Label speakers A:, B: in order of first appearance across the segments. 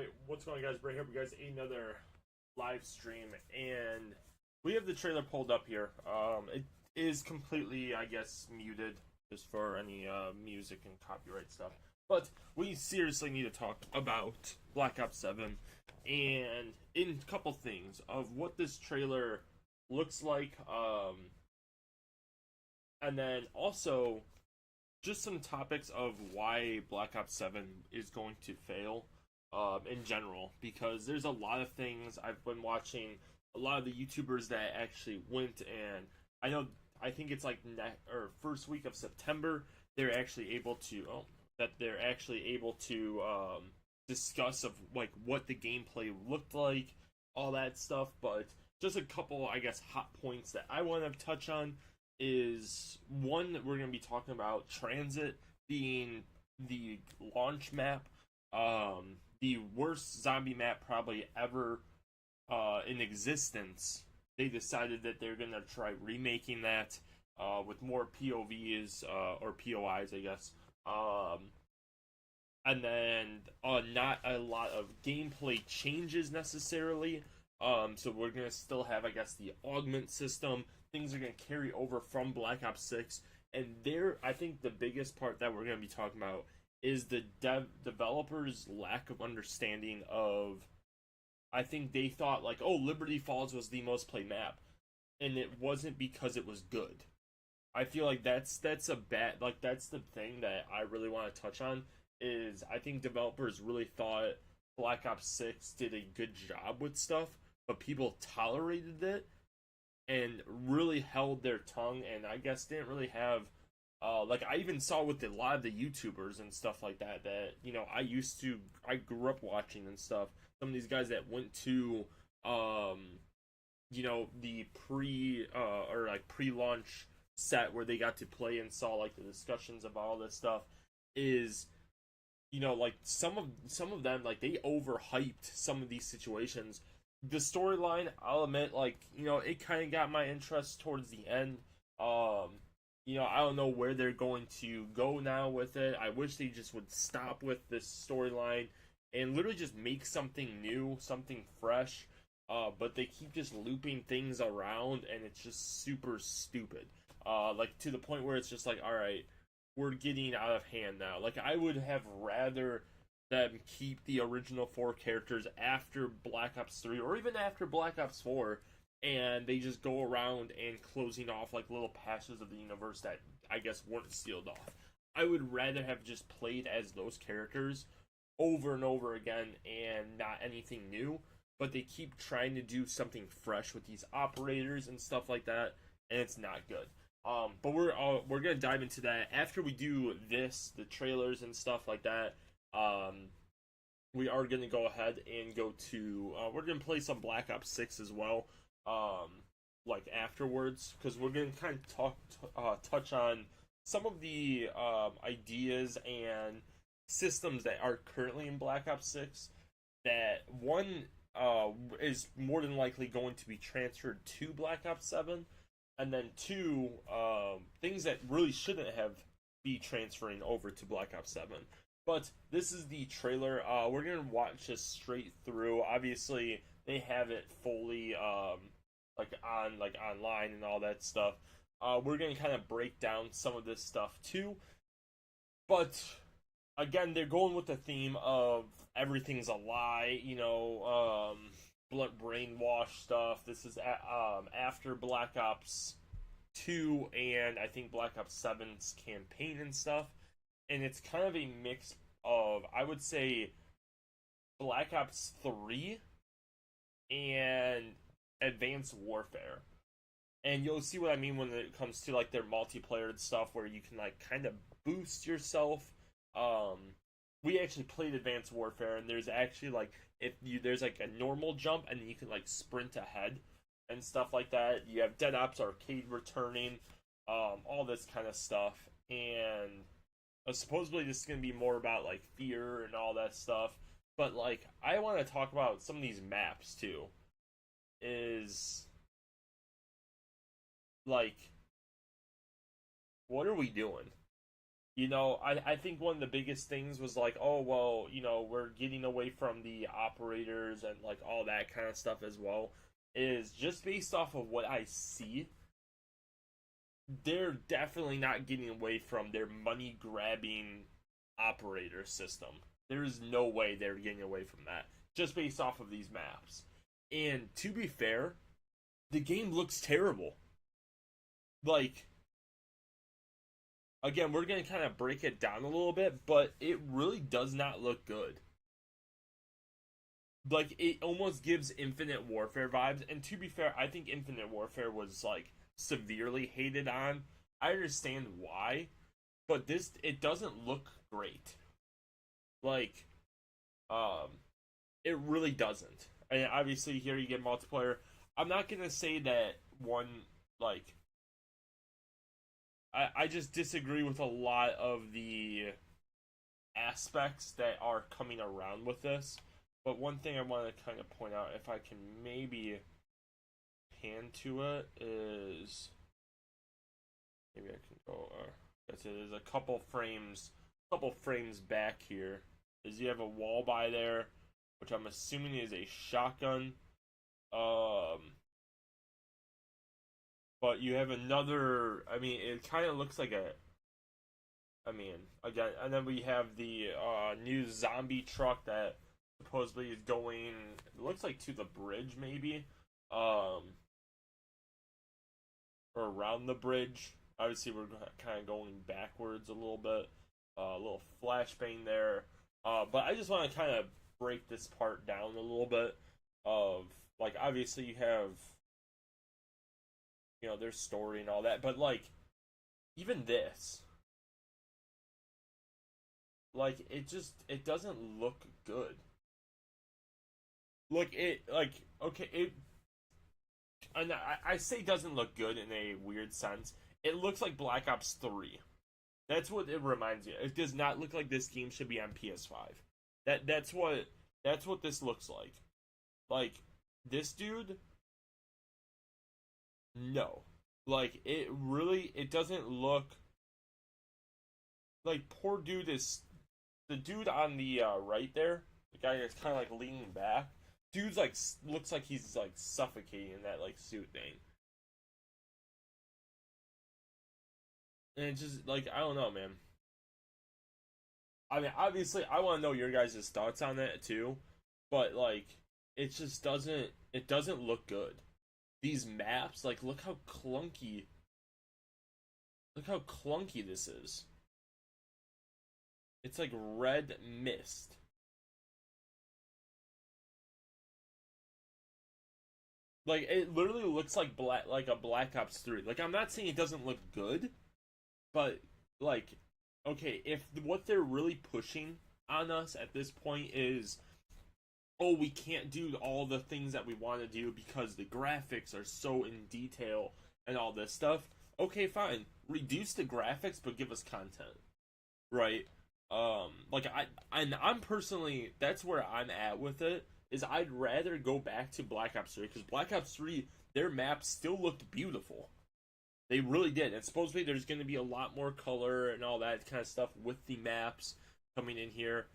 A: Alright, what's going on, guys? Bring here for you guys another live stream, and we have the trailer pulled up here. It is completely, I guess, muted just for any music and copyright stuff. But we seriously need to talk about Black Ops 7 and in a couple things of what this trailer looks like, and then also just some topics of why Black Ops 7 is going to fail in general, because there's a lot of things I've been watching, a lot of the YouTubers that actually went, and I think it's like first week of September they're actually able to discuss of like what the gameplay looked like, all that stuff. But just a couple, I guess, hot points that I want to touch on is, one, we're going to be talking about Transit being the launch map, the worst zombie map probably ever in existence. They decided that they're going to try remaking that with more POVs, or POIs, I guess. And then not a lot of gameplay changes necessarily. So we're going to still have, I guess, the augment system. Things are going to carry over from Black Ops 6. And I think the biggest part that we're going to be talking about is the developers' lack of understanding of, I think they thought like, oh, Liberty Falls was the most played map, and it wasn't because it was good. I feel like that's a bad, like, that's the thing that I really want to touch on, is I think developers really thought Black Ops 6 did a good job with stuff, but people tolerated it and really held their tongue, and I guess didn't really have like, I even saw with a lot of the YouTubers and stuff like that, you know, I grew up watching and stuff. Some of these guys that went to, you know, the pre-launch set where they got to play and saw like the discussions of all this stuff, is, you know, like some of them, like, they overhyped some of these situations. The storyline, I'll admit, like, you know, it kind of got my interest towards the end. You know, I don't know where they're going to go now with it. I wish they just would stop with this storyline and literally just make something new, something fresh. But they keep just looping things around, and it's just super stupid. Like, to the point where it's just like, alright, we're getting out of hand now. Like, I would have rather them keep the original 4 characters after Black Ops 3, or even after Black Ops 4, and they just go around and closing off like little patches of the universe that I guess weren't sealed off. I would rather have just played as those characters over and over again and not anything new, but they keep trying to do something fresh with these operators and stuff like that, and it's not good. But we're gonna dive into that after we do this, the trailers and stuff like that. We are gonna go ahead and go to we're gonna play some Black Ops 6 as well, like afterwards, because we're gonna kind of touch on some of the ideas and systems that are currently in Black Ops 6, that one is more than likely going to be transferred to Black Ops 7, and then two, things that really shouldn't have be transferring over to Black Ops 7. But this is the trailer. We're gonna watch this straight through. Obviously, they have it fully online and all that stuff. We're gonna kind of break down some of this stuff too. But again, they're going with the theme of everything's a lie, you know, brainwash stuff. This is after Black Ops 2 and I think Black Ops 7's campaign and stuff. And it's kind of a mix of, I would say, Black Ops 3 and Advanced Warfare. And you'll see what I mean when it comes to like their multiplayer and stuff, where you can like kind of boost yourself. We actually played Advanced Warfare, and there's actually like, there's like a normal jump, and you can like sprint ahead and stuff like that. You have Dead Ops Arcade returning, all this kind of stuff, and supposedly this is gonna be more about like fear and all that stuff. But like, I want to talk about some of these maps too. Is like, what are we doing? I think one of the biggest things was like, oh, well, we're getting away from the operators and like all that kind of stuff as well. Is just based off of what I see, they're definitely not getting away from their money grabbing operator system. There is no way they're getting away from that just based off of these maps. And to be fair, the game looks terrible. Like, again, we're going to kind of break it down a little bit, but it really does not look good. Like, it almost gives Infinite Warfare vibes. And to be fair, I think Infinite Warfare was like severely hated on. I understand why, but it doesn't look great. Like, it really doesn't. And obviously here you get multiplayer. I'm not gonna say that one, like, I just disagree with a lot of the aspects that are coming around with this. But one thing I want to kind of point out, if I can maybe pan to it, is maybe I can go. That's it. There's a couple frames back here. Is you have a wall by there, which I'm assuming is a shotgun. But you have another. I mean, it kind of looks like a. I mean, again, and then we have the new zombie truck that supposedly is going. It looks like to the bridge, maybe. Or around the bridge. Obviously, we're kind of going backwards a little bit. A little flashbang there. But I just want to kind of break this part down a little bit. Of, like, obviously you have, their story and all that. But, like, even this. Like, it doesn't look good. Okay, and I say doesn't look good in a weird sense. It looks like Black Ops 3. That's what it reminds me. It does not look like this game should be on PS5. That's what this looks like. Like, this dude, no. Like, it doesn't look like poor dude is the dude on the right there, the guy that's kind of like leaning back. Dude's like looks like he's like suffocating in that like suit thing. And it's just like, I don't know, man. I mean, obviously, I want to know your guys' thoughts on that too, but like, it doesn't look good. These maps, like, look how clunky this is. It's like red mist. Like, it literally looks like a Black Ops 3. Like, I'm not saying it doesn't look good, but like, okay, if what they're really pushing on us at this point is, oh, we can't do all the things that we want to do because the graphics are so in detail and all this stuff. Okay, fine. Reduce the graphics, but give us content, right? I'm personally, that's where I'm at with it. Is I'd rather go back to Black Ops 3 because Black Ops 3, their maps still looked beautiful. They really did. And supposedly there's going to be a lot more color and all that kind of stuff with the maps coming in here.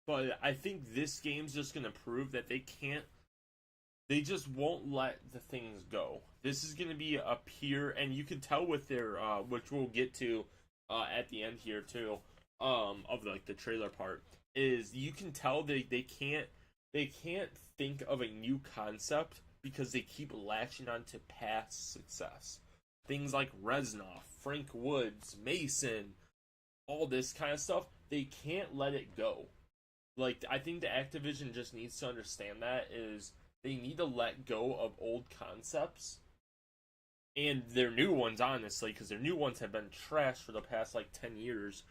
A: But I think this game's just going to prove that they just won't let the things go. This is going to be a pure, and you can tell with their, which we'll get to at the end here too, of like the trailer part, is you can tell they can't think of a new concept because they keep latching on to past success. Things like Reznov, Frank Woods, Mason, all this kind of stuff, they can't let it go. Like, I think the Activision just needs to understand that is they need to let go of old concepts and their new ones, honestly, because their new ones have been trash for the past like 10 years.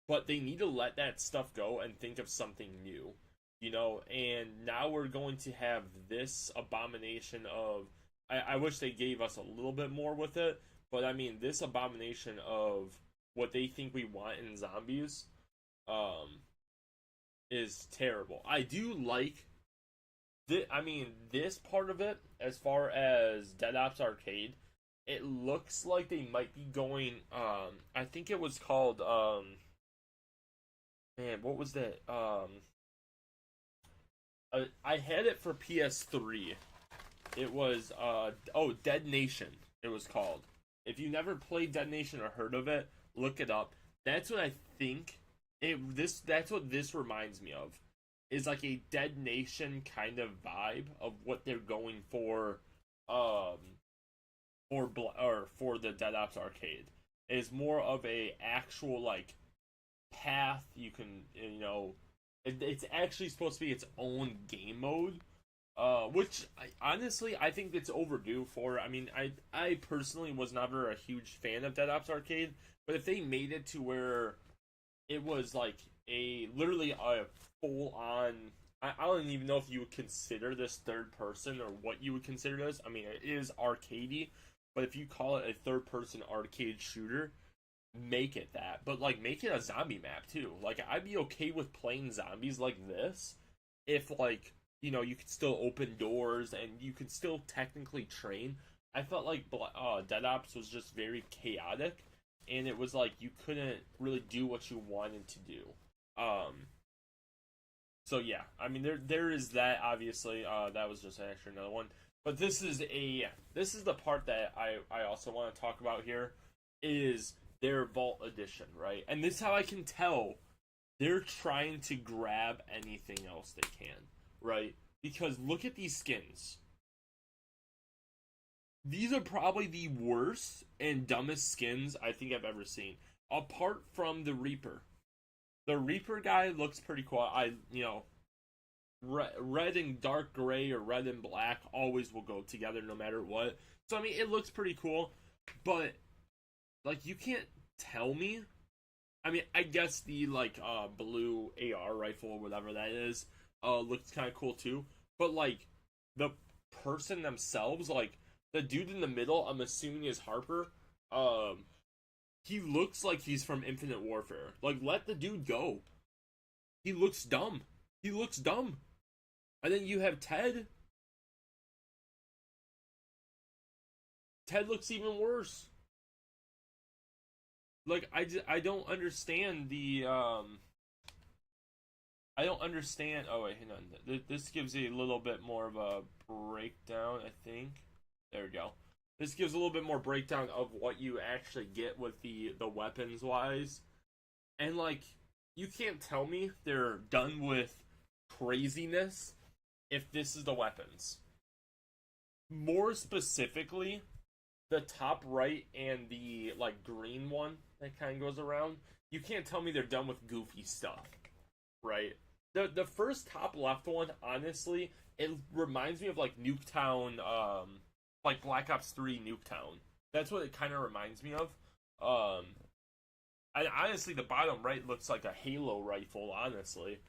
A: But they need to let that stuff go and think of something new, and now we're going to have this abomination of, I wish they gave us a little bit more with it, but I mean, this abomination of what they think we want in zombies, is terrible. I do like this part of it, as far as Dead Ops Arcade, it looks like they might be going. I think it was called. Man, what was that? I had it for PS3. It was Dead Nation. It was called. If you never played Dead Nation or heard of it, look it up. That's what I think. That's what this reminds me of. Is like a Dead Nation kind of vibe of what they're going for. For the Dead Ops arcade. It is more of a actual like path. You can it's actually supposed to be its own game mode. Which honestly I think it's overdue for. I mean, I personally was never a huge fan of Dead Ops Arcade, but if they made it to where it was like literally a full on, I don't even know if you would consider this third person or what you would consider this. I mean, it is arcadey, but if you call it a third person arcade shooter, make it that. But like, make it a zombie map too. Like, I'd be okay with playing zombies like this if like, you could still open doors and you could still technically train. I felt like Dead Ops was just very chaotic, and it was like you couldn't really do what you wanted to do. So yeah, I mean there is that, obviously. That was just actually another one. But this is the part that I also want to talk about here, is their Vault Edition, right? And this is how I can tell they're trying to grab anything else they can, right? Because look at these skins. These are probably the worst and dumbest skins I think I've ever seen. Apart from the Reaper. The Reaper guy looks pretty cool. Red and dark gray or red and black always will go together no matter what. So I mean, it looks pretty cool, but like, you can't tell me. I mean, I guess the like blue AR rifle or whatever that is looks kind of cool too. But like, the person themselves, like the dude in the middle, I'm assuming is Harper. He looks like he's from Infinite Warfare. Like, let the dude go. He looks dumb. He looks dumb. And then you have Ted. Ted looks even worse. Like, I don't understand the I don't understand. Oh wait, hang on. This gives a little bit more of a breakdown, I think. There we go. This gives a little bit more breakdown of what you actually get with the weapons wise. And like, you can't tell me they're done with craziness if this is the weapons. More specifically, the top right and the like green one that kind of goes around. You can't tell me they're done with goofy stuff, right? The first top left one, honestly, it reminds me of like Nuketown, like Black Ops 3 Nuketown. That's what it kind of reminds me of. And honestly, the bottom right looks like a Halo rifle, honestly,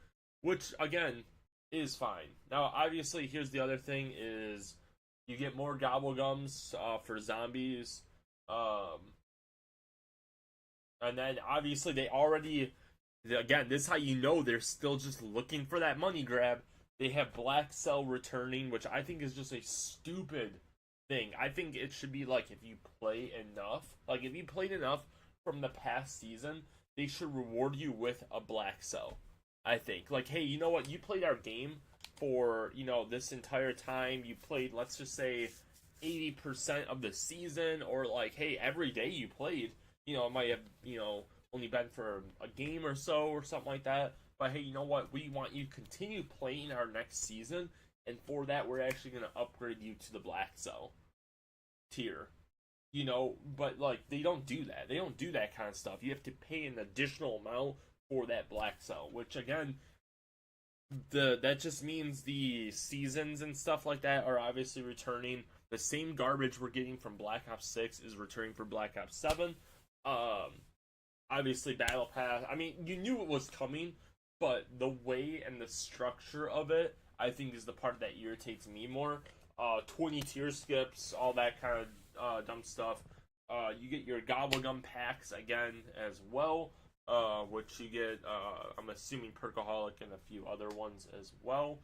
A: which again is fine. Now, obviously, here's the other thing: is you get more gobblegums for zombies, and then obviously they already. Again, this is how you know they're still just looking for that money grab. They have Black Cell returning, which I think is just a stupid thing. I think it should be like, if you play enough, like if you played enough from the past season, they should reward you with a Black Cell. I think, like, hey, you know what? You played our game for, this entire time. You played, let's just say, 80% of the season, or like, hey, every day you played. It might have, only been for a game or so or something like that. But hey, you know what? We want you to continue playing our next season, and for that, we're actually going to upgrade you to the Black Cell tier. But like, they don't do that. They don't do that kind of stuff. You have to pay an additional amount for that Black Cell, which again, that just means the seasons and stuff like that are obviously returning. The same garbage we're getting from Black Ops 6 is returning for Black Ops 7. Obviously, Battle Pass. I mean, you knew it was coming, but the way and the structure of it, I think, is the part that irritates me more. 20 tier skips, all that kind of dumb stuff. You get your Gobblegum packs again as well, which you get, I'm assuming, Perkaholic and a few other ones as well.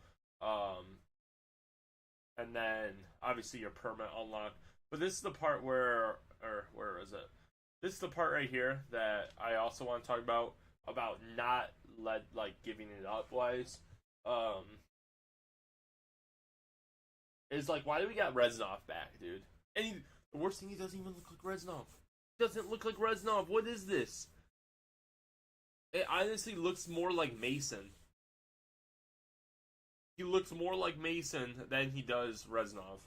A: And then, obviously, your permanent unlock. But this is the part where, or where is it? This is the part right here that I also want to talk about not like giving it up wise. Um, is like, why do we got Reznov back, dude? And the worst thing, he doesn't even look like Reznov. He doesn't look like Reznov. What is this? It honestly looks more like Mason. He looks more like Mason than he does Reznov.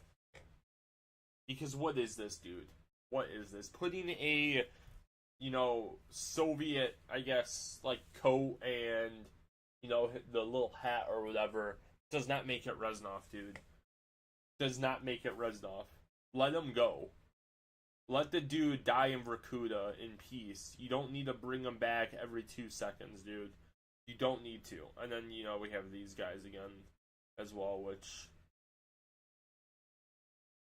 A: Because what is this, dude? What is this? Putting a, Soviet, I guess, like, coat and, the little hat or whatever does not make it Reznov, dude. Does not make it Reznov. Let him go. Let the dude die in Vorkuta in peace. You don't need to bring him back every 2 seconds, dude. You don't need to. And then, we have these guys again as well, which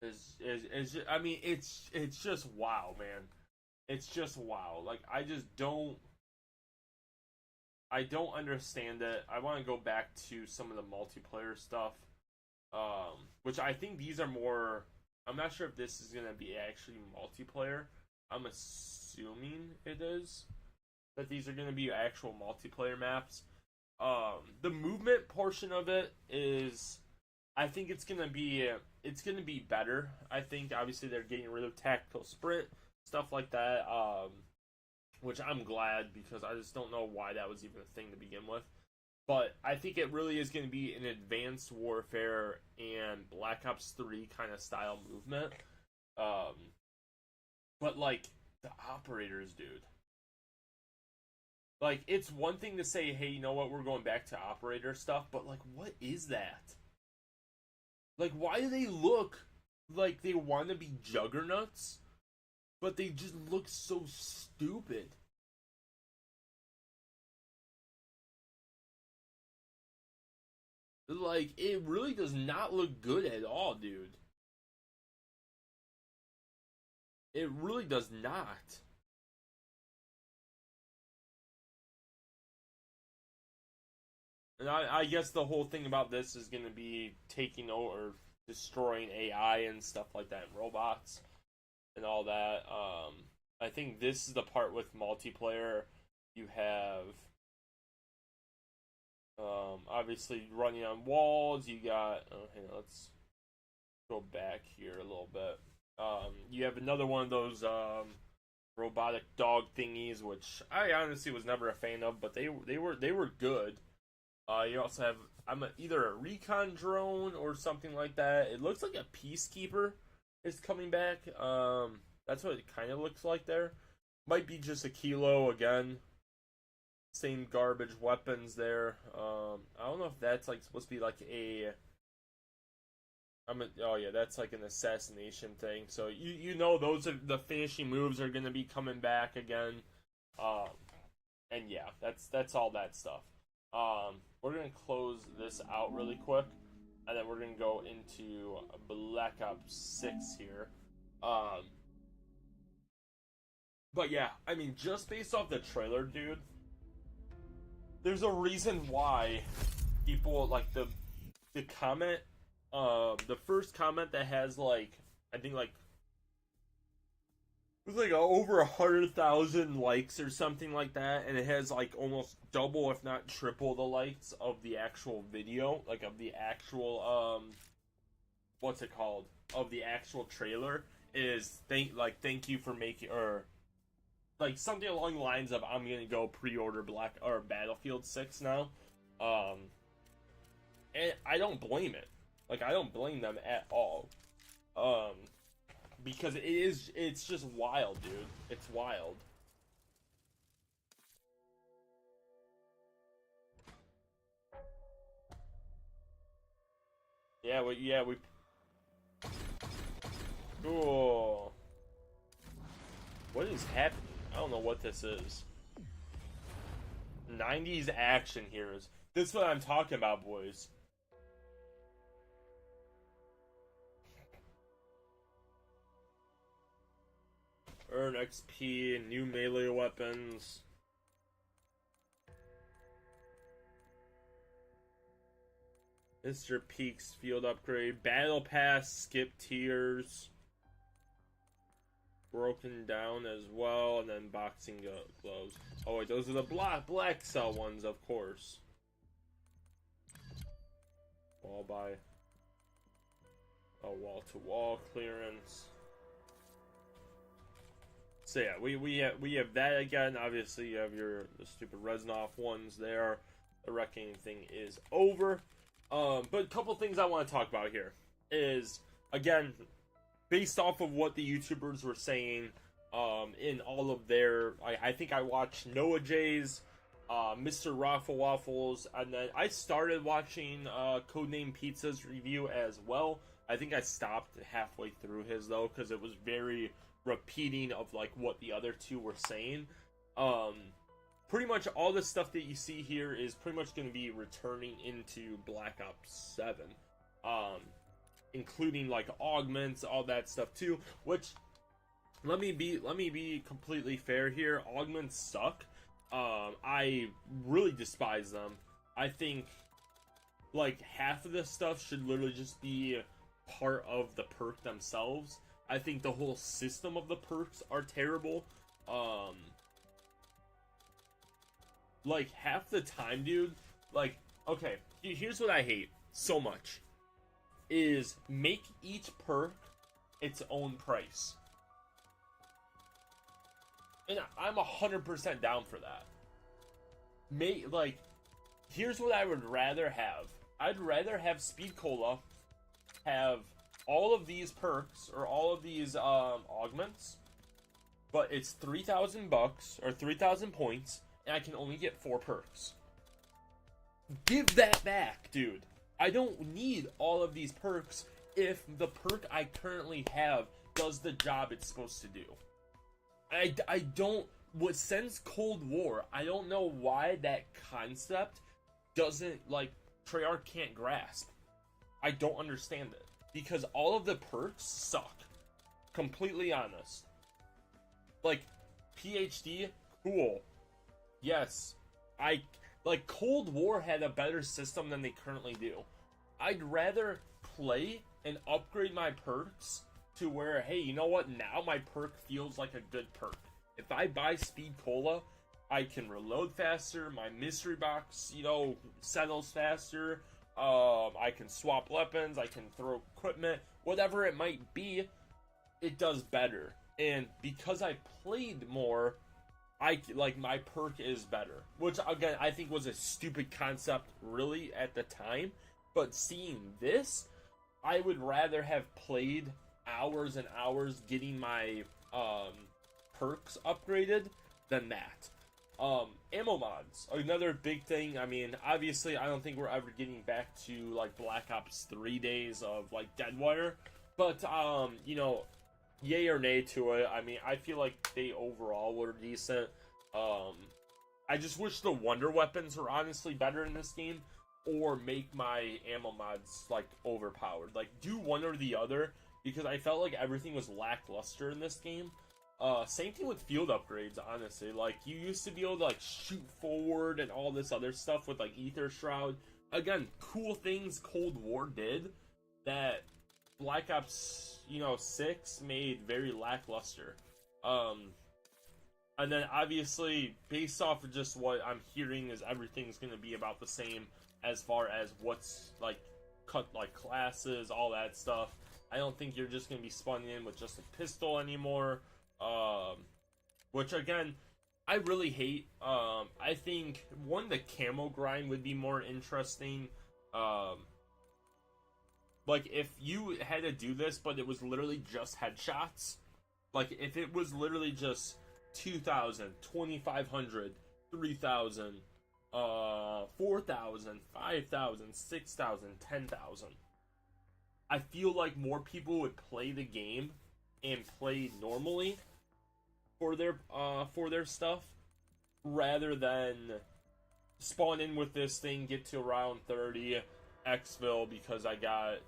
A: is I mean, it's just wow, man. It's just wow. Like, I don't understand it. I want to go back to some of the multiplayer stuff, which I think these are more. I'm not sure if this is gonna be actually multiplayer. I'm assuming it is, that these are gonna be actual multiplayer maps. The movement portion of it is, I think it's gonna be better. I think obviously they're getting rid of tactical sprint, stuff like that. Which I'm glad, because I just don't know why that was even a thing to begin with. But I think it really is going to be an advanced warfare and Black Ops 3 kind of style movement. But like, the operators, dude. Like, it's one thing to say, hey, you know what, we're going back to operator stuff, but like, what is that? Like, why do they look like they want to be juggernauts, but they just look so stupid? Like, it really does not look good at all, dude. It really does not. And I guess the whole thing about this is going to be taking over, destroying AI and stuff like that, and robots and all that. I think this is the part with multiplayer. You have, obviously running on walls. You got, let's go back here a little bit. You have another one of those robotic dog thingies, which I honestly was never a fan of, but they were good. You also have either a recon drone or something like that. It looks like a peacekeeper is coming back. That's what it kind of looks like there. Might be just a kilo again. Same garbage weapons there. I don't know if that's like supposed to be like a. Oh yeah, that's like an assassination thing. So those are the finishing moves are gonna be coming back again. And yeah, that's all that stuff. We're gonna close this out really quick, and then we're gonna go into Black Ops 6 here. But yeah, I mean, just based off the trailer, dude, there's a reason why people like the comment, the first comment that has like, I think like, it was like over 100,000 likes or something like that, and it has like almost double, if not triple, the likes of the actual video, like of the actual what's it called? Of the actual trailer. Is thank you for making, or like something along the lines of, I'm gonna go pre-order Battlefield 6 now. And I don't blame it. Like, I don't blame them at all. Because it's just wild, dude. It's wild. Yeah, we. Cool. What is happening? I don't know what this is. 90s action heroes. This is what I'm talking about, boys. Earn XP, new melee weapons. Mr. Peak's field upgrade. Battle Pass, skip tiers. broken down as well, and then boxing gloves. Oh wait, those are the black cell ones, of course. Wall by a wall-to-wall clearance. So yeah, we have that again. Obviously, you have the stupid Reznov ones there. The Reckoning thing is over. But a couple things I want to talk about here is, again, based off of what the YouTubers were saying, in all of their, I think I watched Noah J's, Mr. Raffle Waffles, and then I started watching Codename Pizza's review as well. I think I stopped halfway through his though, because it was very repeating of like what the other two were saying. Pretty much all the stuff that you see here is pretty much going to be returning into Black Ops 7, including like augments, all that stuff too. Which, let me be completely fair here. Augments suck. I really despise them. I think like half of this stuff should literally just be part of the perk themselves. I think the whole system of the perks are terrible. Like half the time, dude, like, okay, here's what I hate so much is make each perk its own price. And I'm 100% down for that. Here's what I would rather have. I'd rather have Speed Cola have all of these perks or all of these augments, but it's $3,000 or 3,000 points, and I can only get 4 perks. Give that back, dude. I don't need all of these perks if the perk I currently have does the job it's supposed to do. I don't, what since Cold War, I don't know why that concept doesn't, like, Treyarch can't grasp. I don't understand it. Because all of the perks suck. Completely honest. Like, PhD, cool. Yes. Like, Cold War had a better system than they currently do. I'd rather play and upgrade my perks to where, hey, you know what? Now my perk feels like a good perk. If I buy Speed Cola, I can reload faster. My mystery box, settles faster. I can swap weapons. I can throw equipment. Whatever it might be, it does better. And because I played more, my perk is better. Which, again, I think was a stupid concept, really, at the time. But seeing this, I would rather have played hours and hours getting my perks upgraded than that. Ammo mods, another big thing. I mean, obviously, I don't think we're ever getting back to, like, Black Ops 3 days of, like, Deadwire. But, yay or nay to it. I mean, I feel like they overall were decent. I just wish the wonder weapons were honestly better in this game. Or make my ammo mods, like, overpowered. Like, do one or the other. Because I felt like everything was lackluster in this game. Same thing with field upgrades, honestly. Like, you used to be able to, like, shoot forward and all this other stuff with, like, Ether Shroud. Again, cool things Cold War did that Black Ops, 6 made very lackluster. And then, obviously, based off of just what I'm hearing is everything's going to be about the same as far as what's, like, cut, like, classes, all that stuff. I don't think you're just going to be spawning in with just a pistol anymore. Which, again, I really hate. I think, the camo grind would be more interesting. Like, if you had to do this, but it was literally just headshots. Like, if it was literally just 2,000, 2,500, 3,000, 4,000, 5,000, 6,000, 10,000. I feel like more people would play the game and play normally for their stuff rather than spawn in with this thing, get to around 30 exfil because I got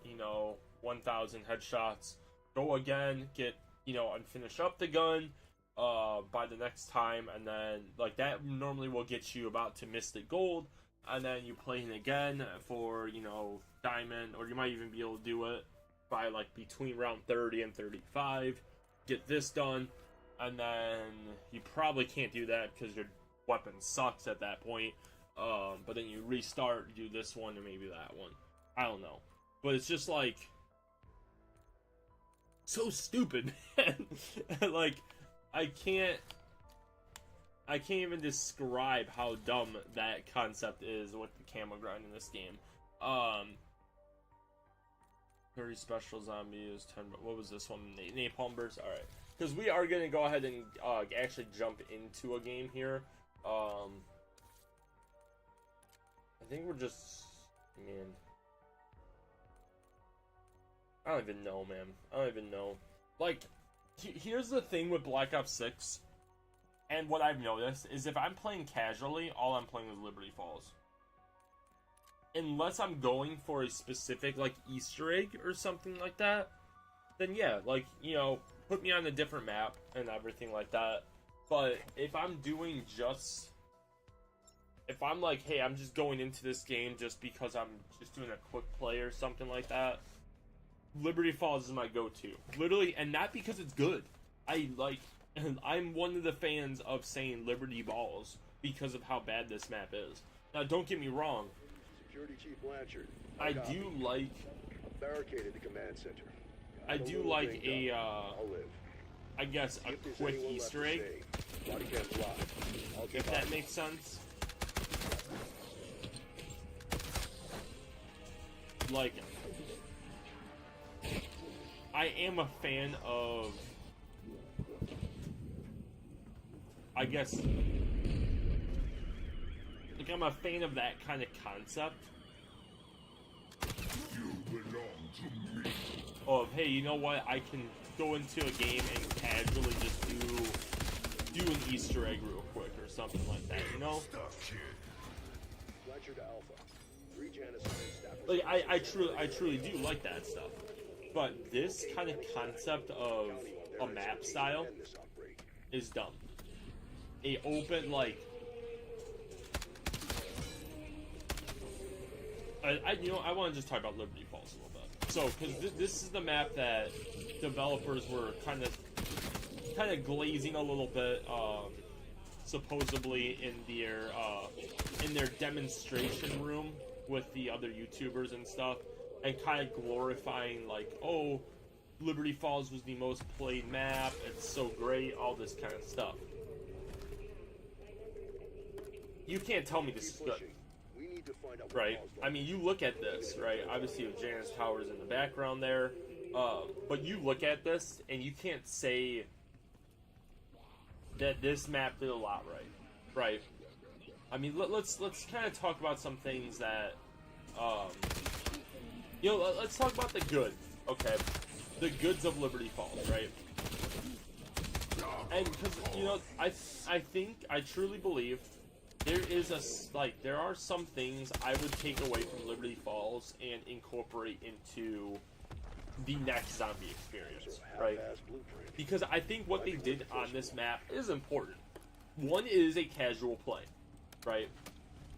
A: 1,000 headshots, go again, get and finish up the gun by the next time, and then like that normally will get you about to Mystic Gold, and then you play it again for Diamond, or you might even be able to do it by like between round 30 and 35. get this done, and then you probably can't do that because your weapon sucks at that point. But then you restart, do this one, and maybe that one. I don't know. But it's just like so stupid, man. Like, I can't even describe how dumb that concept is with the camo grind in this game. 30 special zombies, 10. What was this one? Napalm burst. All right, because we are gonna go ahead and actually jump into a game here. I think we're just, man. I don't even know, man. I don't even know. Like, here's the thing with Black Ops 6, and what I've noticed is if I'm playing casually, all I'm playing is Liberty Falls. Unless I'm going for a specific, like, Easter egg or something like that, then yeah, like, you know, put me on a different map and everything like that. But if I'm doing just... If I'm like, hey, I'm just going into this game just because I'm just doing a quick play or something like that, Liberty Falls is my go-to. Literally, and not because it's good. I'm one of the fans of saying Liberty Balls because of how bad this map is. Now, don't get me wrong.
B: Security Chief Blanchard.
A: I do like...
B: Barricaded the command center.
A: I do like a, I guess, a quick Easter egg. If that makes sense. Like, I am a fan of, I guess, like, I'm a fan of that kind of concept.
C: You belong to me.
A: Of, hey, you know what, I can go into a game and casually just do an Easter egg real quick or something like that, you know? Like, I truly do like that stuff. But this kind of concept of a map style is dumb. A open, like... I want to just talk about Liberty Falls a little bit. So, because this is the map that developers were kind of glazing a little bit, supposedly in their demonstration room with the other YouTubers and stuff, and kind of glorifying, like, oh, Liberty Falls was the most played map, it's so great, all this kind of stuff. You can't tell me this is good. Right? I mean, you look at this, right? Obviously, with Janus Towers in the background there, but you look at this, and you can't say that this map did a lot right. Right? I mean, let's kind of talk about some things that, let's talk about the good, okay? The goods of Liberty Falls, right? And, because, I truly believe there are some things I would take away from Liberty Falls and incorporate into the next zombie experience, right? Because I think what they did on this map is important. One is a casual play, right?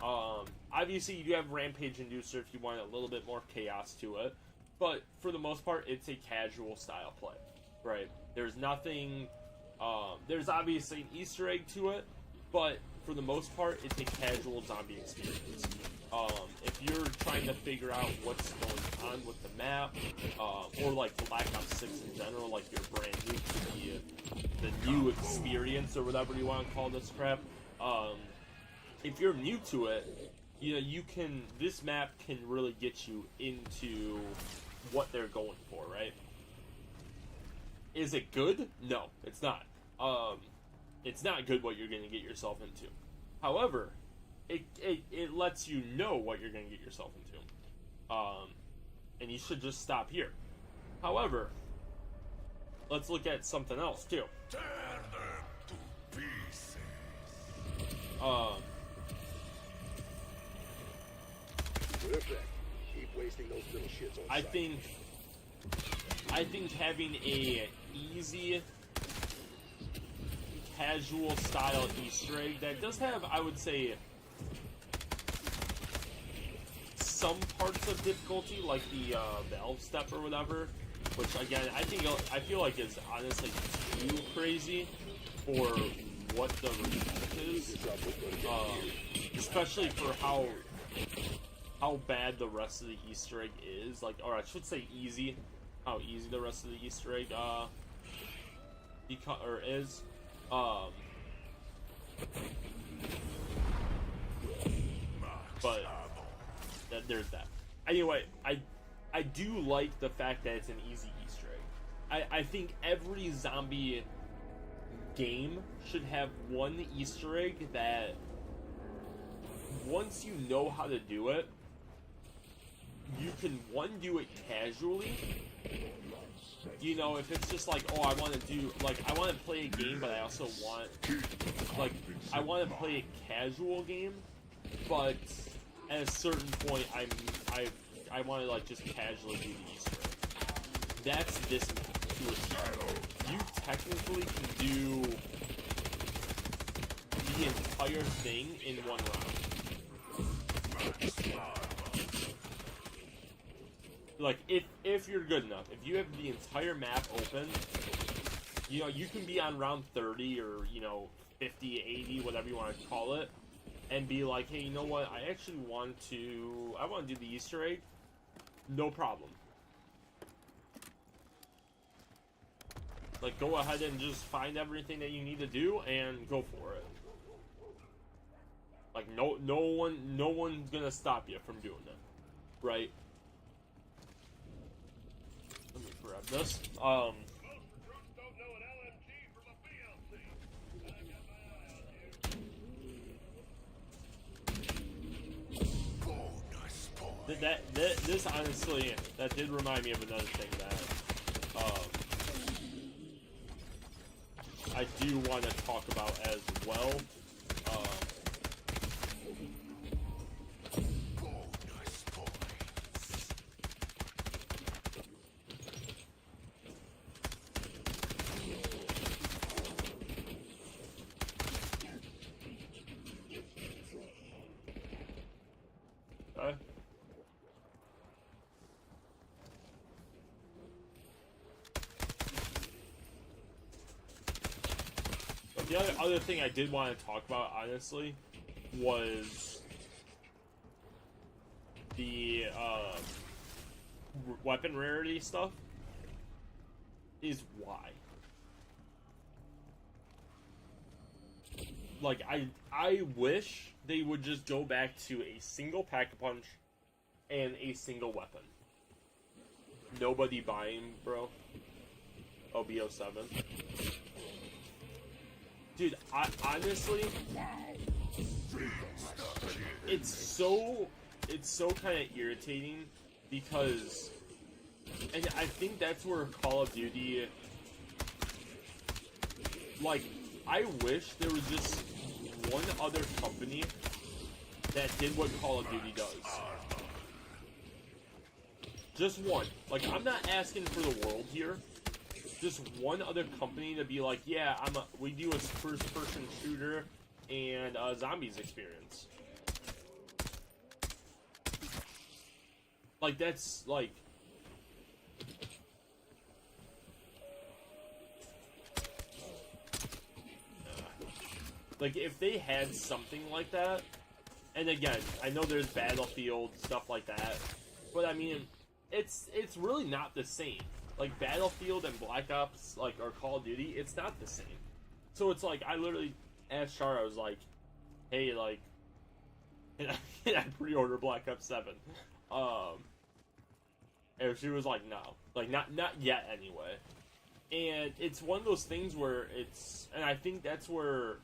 A: Obviously, you do have Rampage Inducer if you want a little bit more chaos to it, but for the most part, it's a casual style play, right? There's nothing, there's obviously an Easter egg to it, but for the most part, it's a casual zombie experience. If you're trying to figure out what's going on with the map, or like Black Ops 6 in general, like you're brand new to the new experience or whatever you want to call this crap, if you're new to it, this map can really get you into what they're going for, right? Is it good? No, it's not. It's not good what you're going to get yourself into. However, it lets you know what you're going to get yourself into. And you should just stop here. However, let's look at something else, too.
C: Tear them to pieces.
B: Keep wasting those little shits on
A: I think having a easy, casual style Easter egg that does have, I would say, some parts of difficulty, like the Valve Step or whatever, which again I feel like is honestly too crazy for what the result is, especially for how bad the rest of the Easter egg is. Like, or I should say easy, how easy the rest of the Easter egg is. But there's that. Anyway, I do like the fact that it's an easy Easter egg. I think every zombie game should have one Easter egg that once you know how to do it, you can do it casually. You know, if it's just like, oh, I want to play a game, but I also want, like, I want to play a casual game, but at a certain point, I want to, like, just casually do the Easter egg. That's this map to a T. You technically can do the entire thing in one round. Like, if you're good enough, if you have the entire map open, you know, you can be on round 30 or, you know, 50, 80, whatever you want to call it, and be like, hey, you know what, I actually want to do the Easter egg. No problem. Like, go ahead and just find everything that you need to do and go for it. Like, no one's gonna stop you from doing it, right? Let me grab this. This honestly, that did remind me of another thing that I do want to talk about as well. The other thing I did want to talk about, honestly, was the weapon rarity stuff. Is why. Like, I wish they would just go back to a single pack-a-punch and a single weapon. Nobody buying, bro. OBO7. Dude, honestly, it's so kind of irritating because, and I think that's where Call of Duty, like, I wish there was just one other company that did what Call of Duty does. Just one. Like, I'm not asking for the world here. Just one other company to be like, yeah, we do a first-person shooter and a zombies experience. Like, that's like, if they had something like that, and again, I know there's Battlefield stuff like that, but I mean, it's really not the same. Like, Battlefield and Black Ops, like, or Call of Duty, it's not the same. So it's like, I literally asked Char, I was like, hey, like, can I pre-order Black Ops 7? And she was like, no. Like, not yet, anyway. And it's one of those things where it's, and I think that's where,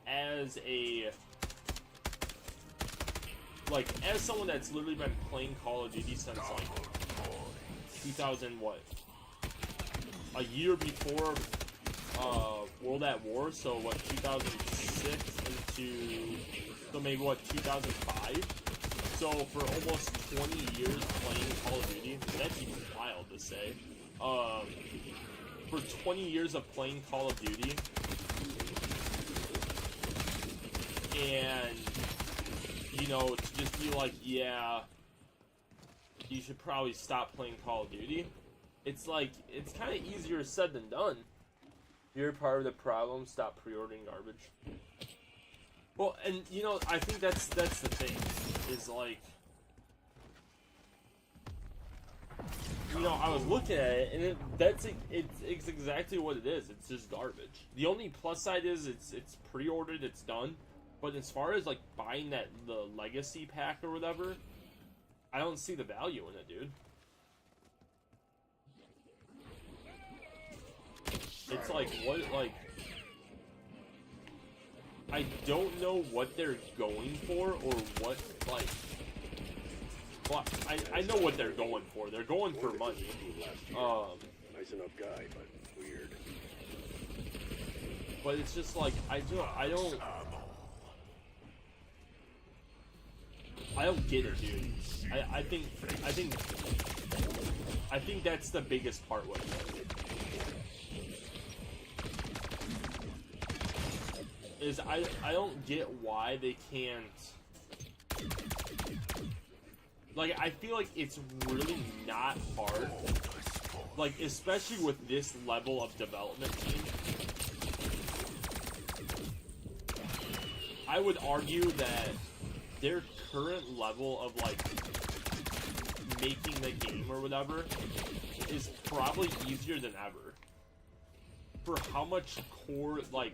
A: as someone that's literally been playing Call of Duty since, like, 2000 what? A year before World at War, so what, 2006 into, so maybe what, 2005? So for almost 20 years playing Call of Duty, that's even wild to say. For 20 years of playing Call of Duty, and, you know, to just be like, yeah, you should probably stop playing Call of Duty. it's like, it's kind of easier said than done. You're part of the problem, stop pre-ordering garbage. Well, and, you know, I think that's the thing, is like, you know, I was looking at it, and it's exactly what it is. It's just garbage. The only plus side is it's pre-ordered, it's done. But as far as like buying the legacy pack or whatever, I don't see the value in it, dude. It's like I don't know what they're going for or what like. Well, I know what they're going for. They're going for money.
B: Nice enough guy, but weird.
A: But it's just like I don't get it, dude. I think that's the biggest part with it. Is I don't get why they can't. Like, I feel like it's really not hard. Like, especially with this level of development team. I would argue that their current level of, like, making the game or whatever is probably easier than ever. For how much core, like,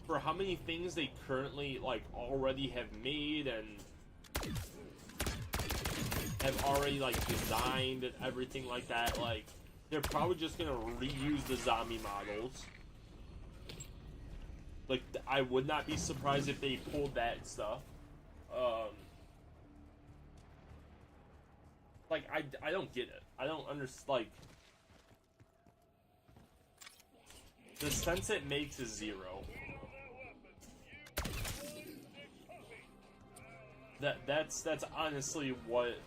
A: for how many things they currently, like, already have made and have already, like, designed and everything like that. Like, they're probably just gonna reuse the zombie models. Like, I would not be surprised if they pulled that stuff. Like, I don't get it. I don't understand, like, the sense it makes is zero. That's honestly what.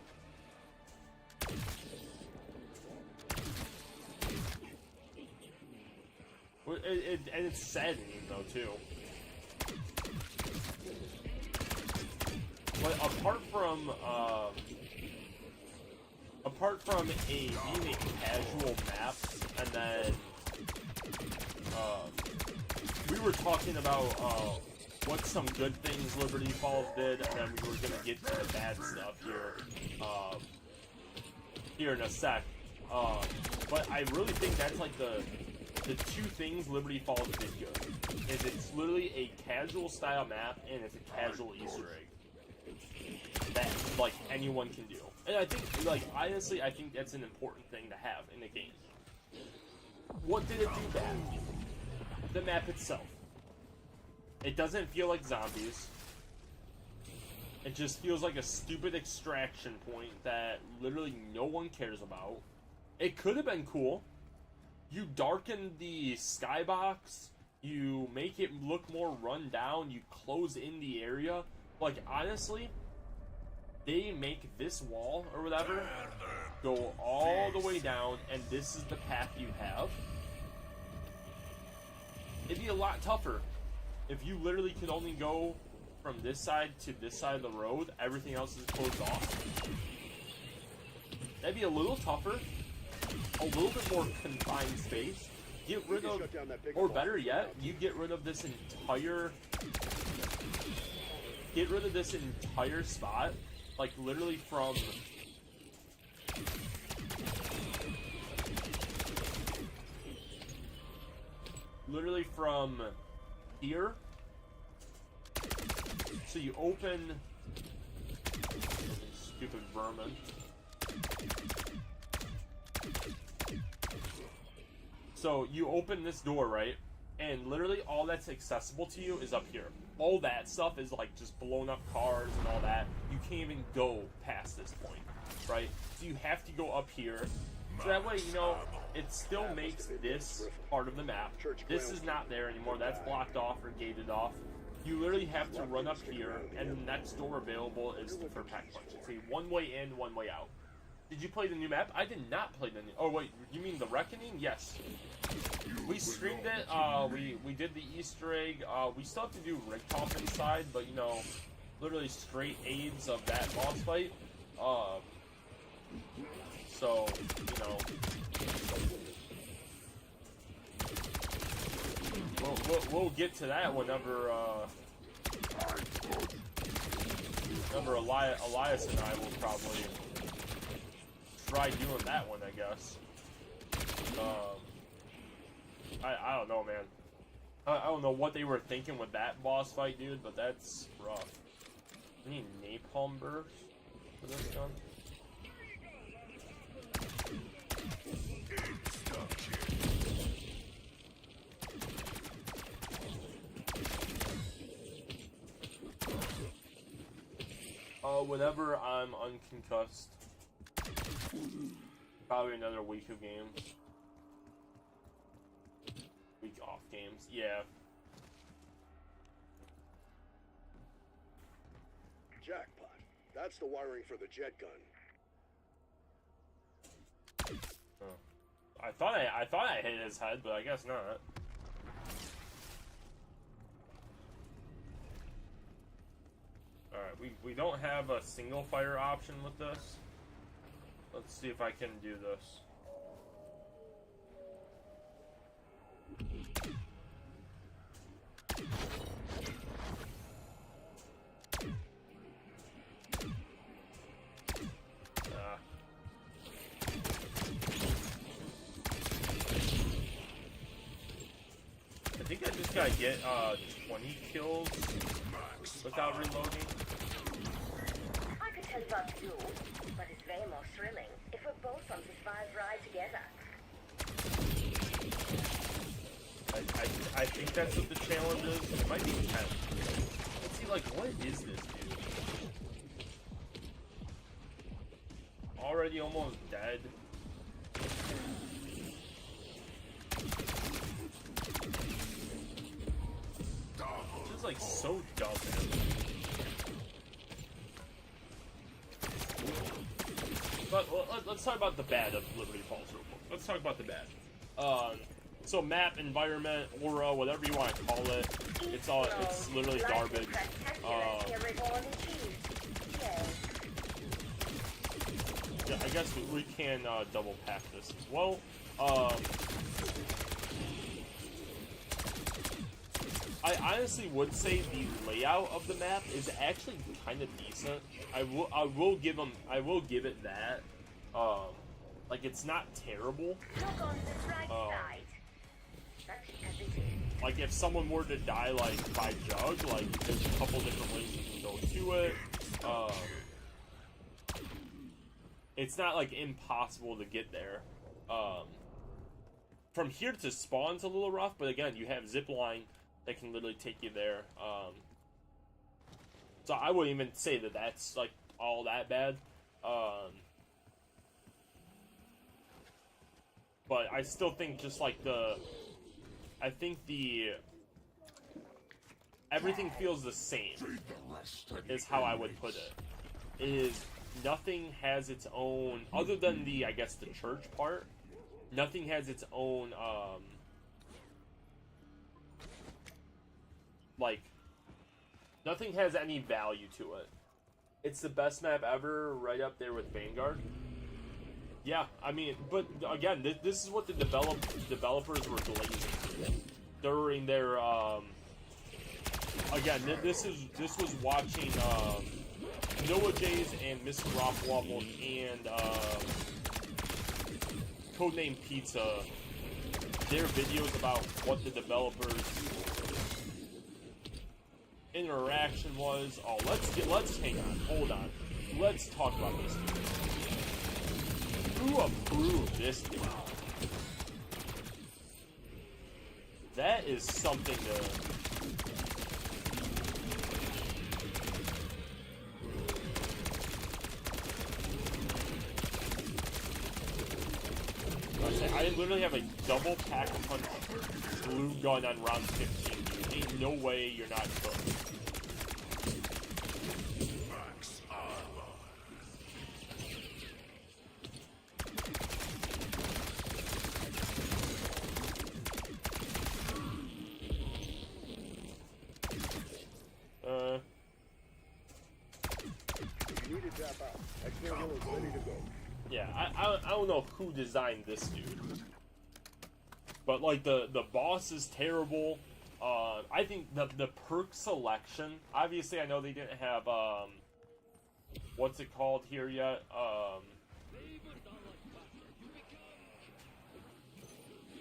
A: And it's saddening though too. But apart from being a casual map, and then we were talking about what some good things Liberty Falls did, and then we were gonna get to the bad stuff here in a sec. But I really think that's like the two things Liberty Falls did good. Is it's literally a casual style map and it's a casual Easter egg that like anyone can do. And I think, like, honestly, I think that's an important thing to have in a game. What did it do bad? The map itself. It doesn't feel like zombies. It just feels like a stupid extraction point that literally no one cares about. It could have been cool. You darken the skybox, you make it look more run down, you close in the area. Like, honestly, they make this wall or whatever go all the way down, and this is the path you have. It'd be a lot tougher if you literally could only go from this side to this side of the road, everything else is closed off. That'd be a little tougher, a little bit more confined space. Get rid of, or better yet, you get rid of this entire spot, like literally from here. So you open, stupid vermin. So you open this door, right? And literally all that's accessible to you is up here. All that stuff is like just blown up cars and all that. You can't even go past this point, right? So you have to go up here. So that way, you know, it still makes this part of the map. This is not there anymore. That's blocked off or gated off. You literally have to run up here, and the next door available is for pack punch. It's a one way in, one way out. Did you play the new map? I did not play the new... Oh, wait, you mean the Reckoning? Yes. We streamed it, we did the Easter egg, we still have to do rig top inside, but, you know, literally straight aids of that boss fight. So, you know, we'll get to that whenever Elias and I will probably try doing that one, I guess. I don't know, man. I don't know what they were thinking with that boss fight, dude, but that's rough. I need napalm burst for this gun. Whenever I'm unconcussed, probably another week of games. Week off games, yeah.
B: Jackpot. That's the wiring for the jet gun.
A: I thought I hit his head, but I guess not. Alright, we don't have a single fire option with this. Let's see if I can do this. I think I just gotta get 20 kills without reloading.
D: I could tell that too, but it's way more thrilling if we're both on this vibe ride together.
A: I think that's what the challenge is. It might be 10. Let's see, like, what is this, dude? Already almost dead. This is, like, so dumb, man. But let's talk about the bad of Liberty Falls real quick. Let's talk about the bad. So map, environment, aura, whatever you want to call it, it's literally garbage. Yeah, I guess we can double pack this as well. I honestly would say the layout of the map is actually kind of decent. I will give it that. Like, it's not terrible. Like, if someone were to die, like, by Jug, like, there's a couple different ways you can go to it. It's not, like, impossible to get there. From here to spawn's a little rough, but again, you have zipline that can literally take you there. So I wouldn't even say that that's, like, all that bad. But I still think just, like, everything feels the same, is how I would put it. Nothing has its own, other than I guess, the church part, nothing has its own, like, nothing has any value to it. It's the best map ever, right up there with Vanguard. Yeah, I mean, but again, this is what the developers were glazing during their, again, this was watching, Noah Jays and Mr. Rockwaffle and, Codename Pizza, their videos about what the developers' interaction was. Oh, hang on, hold on. Let's talk about this. Who approved this thing? That is something to... I literally have a double pack punch glue gun on round 15, dude. Ain't no way you're not cooked.
B: You need to drop out. Exfil is ready to go.
A: Yeah, I don't know who designed this dude, but like the boss is terrible. I think the perk selection. Obviously, I know they didn't have what's it called here yet.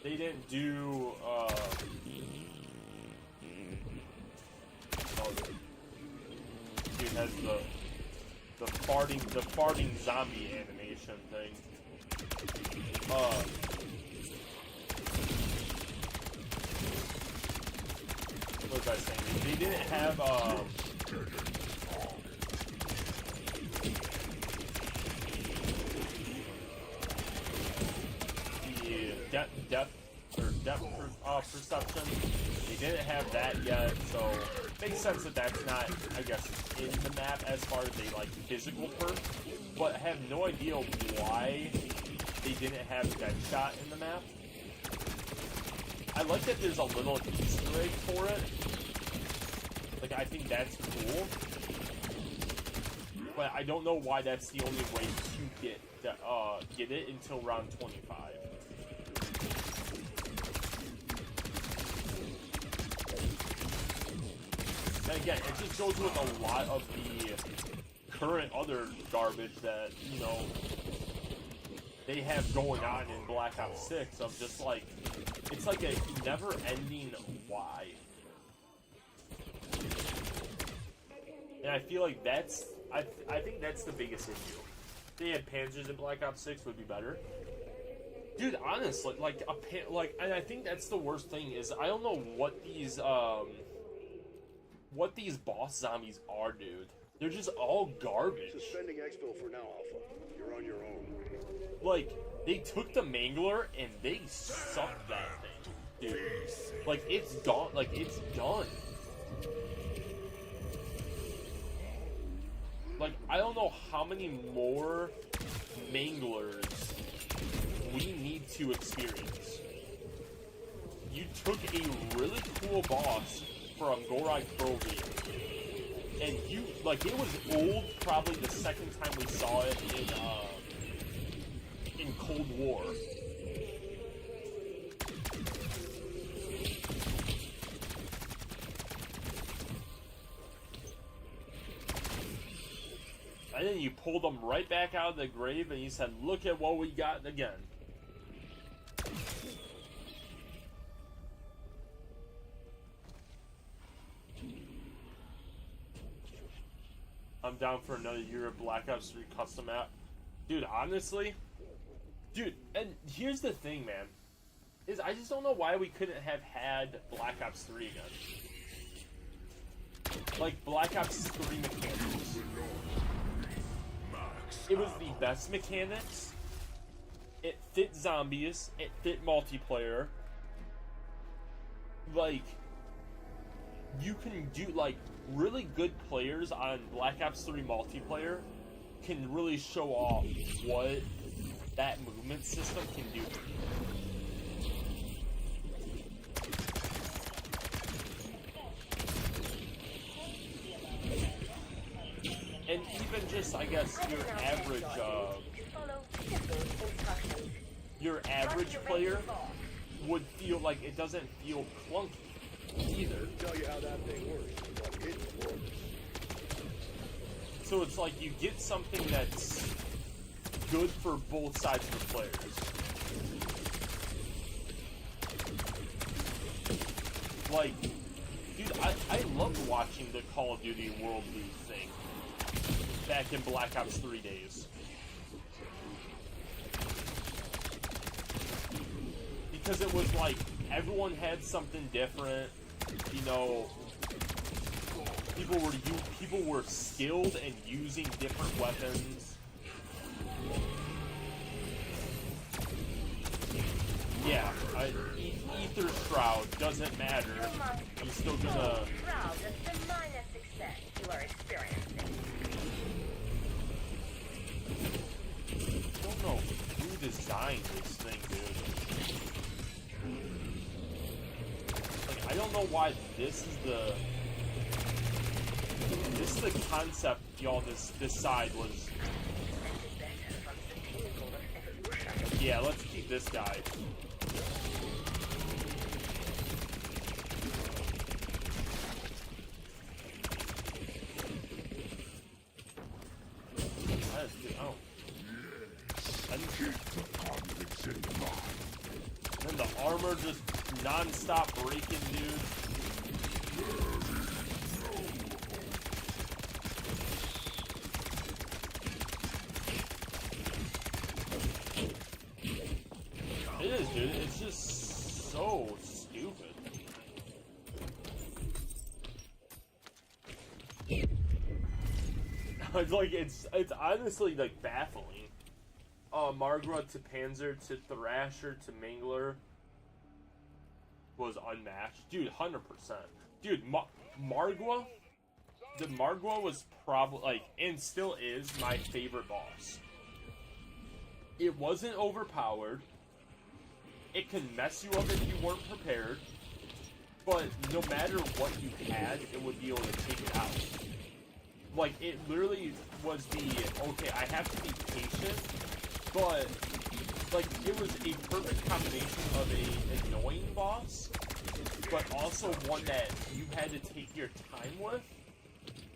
A: They didn't do dude has the farting zombie animation thing. What was I saying? They didn't have the depth perception. They didn't have that yet, so it makes sense that that's not, I guess, in the map as far as a like physical perk. But I have no idea why they didn't have Deadshot in the map. I like that there's a little Easter egg for it. Like, I think that's cool. But I don't know why that's the only way to get it until round 25. And again, it just goes with a lot of the current other garbage that, you know, they have going on in Black Ops 6 of just like, it's like a never-ending why. And I feel like that's, I think that's the biggest issue. If they had Panzers in Black Ops 6 would be better. Dude, honestly, like, and I think that's the worst thing is, I don't know what these boss zombies are, dude. They're just all garbage.
B: Suspending exfil for now, Alpha. You're on your own.
A: Like, they took the Mangler and they sucked that thing, dude. Like, it's gone. Like, it's done. Like, I don't know how many more Manglers we need to experience. You took a really cool boss from Gorai Krovi, and you, like, it was old probably the second time we saw it in Cold War. And then you pulled them right back out of the grave and you said, look at what we got again. I'm down for another year of Black Ops 3 custom map. Dude, honestly, dude, and here's the thing, man, is I just don't know why we couldn't have had Black Ops 3 again. Like, Black Ops 3 mechanics. It was the best mechanics. It fit zombies. It fit multiplayer. Like, you can do, like, really good players on Black Ops 3 multiplayer can really show off what that movement system can do for you. And even just, I guess, your average player would feel like it doesn't feel clunky either.
B: I'll tell you how that thing works. It works.
A: So it's like you get something that's good for both sides of the players. Like, dude, I loved watching the Call of Duty World League thing back in Black Ops 3 days. Because it was like, everyone had something different, you know, people were skilled and using different weapons. Yeah, Ether Shroud doesn't matter. You're still gonna...
D: Proud of the minor success you are experiencing.
A: I don't know who designed this thing, dude. Like, I don't know why this is the concept y'all decide was...
D: Better from the pinnacle
A: Yeah, let's keep this guy. That is good. Oh. And then the armor just non-stop breaking, dude. It is, dude. It's just so stupid. it's honestly like baffling. Margwa to Panzer to Thrasher to Mangler was unmatched, dude. 100%, dude. Margwa, the Margwa was probably like, and still is, my favorite boss. It wasn't overpowered. It can mess you up if you weren't prepared, but no matter what you had, it would be able to take it out. Like, it literally was the, okay, I have to be patient, but, like, it was a perfect combination of an annoying boss, but also one that you had to take your time with.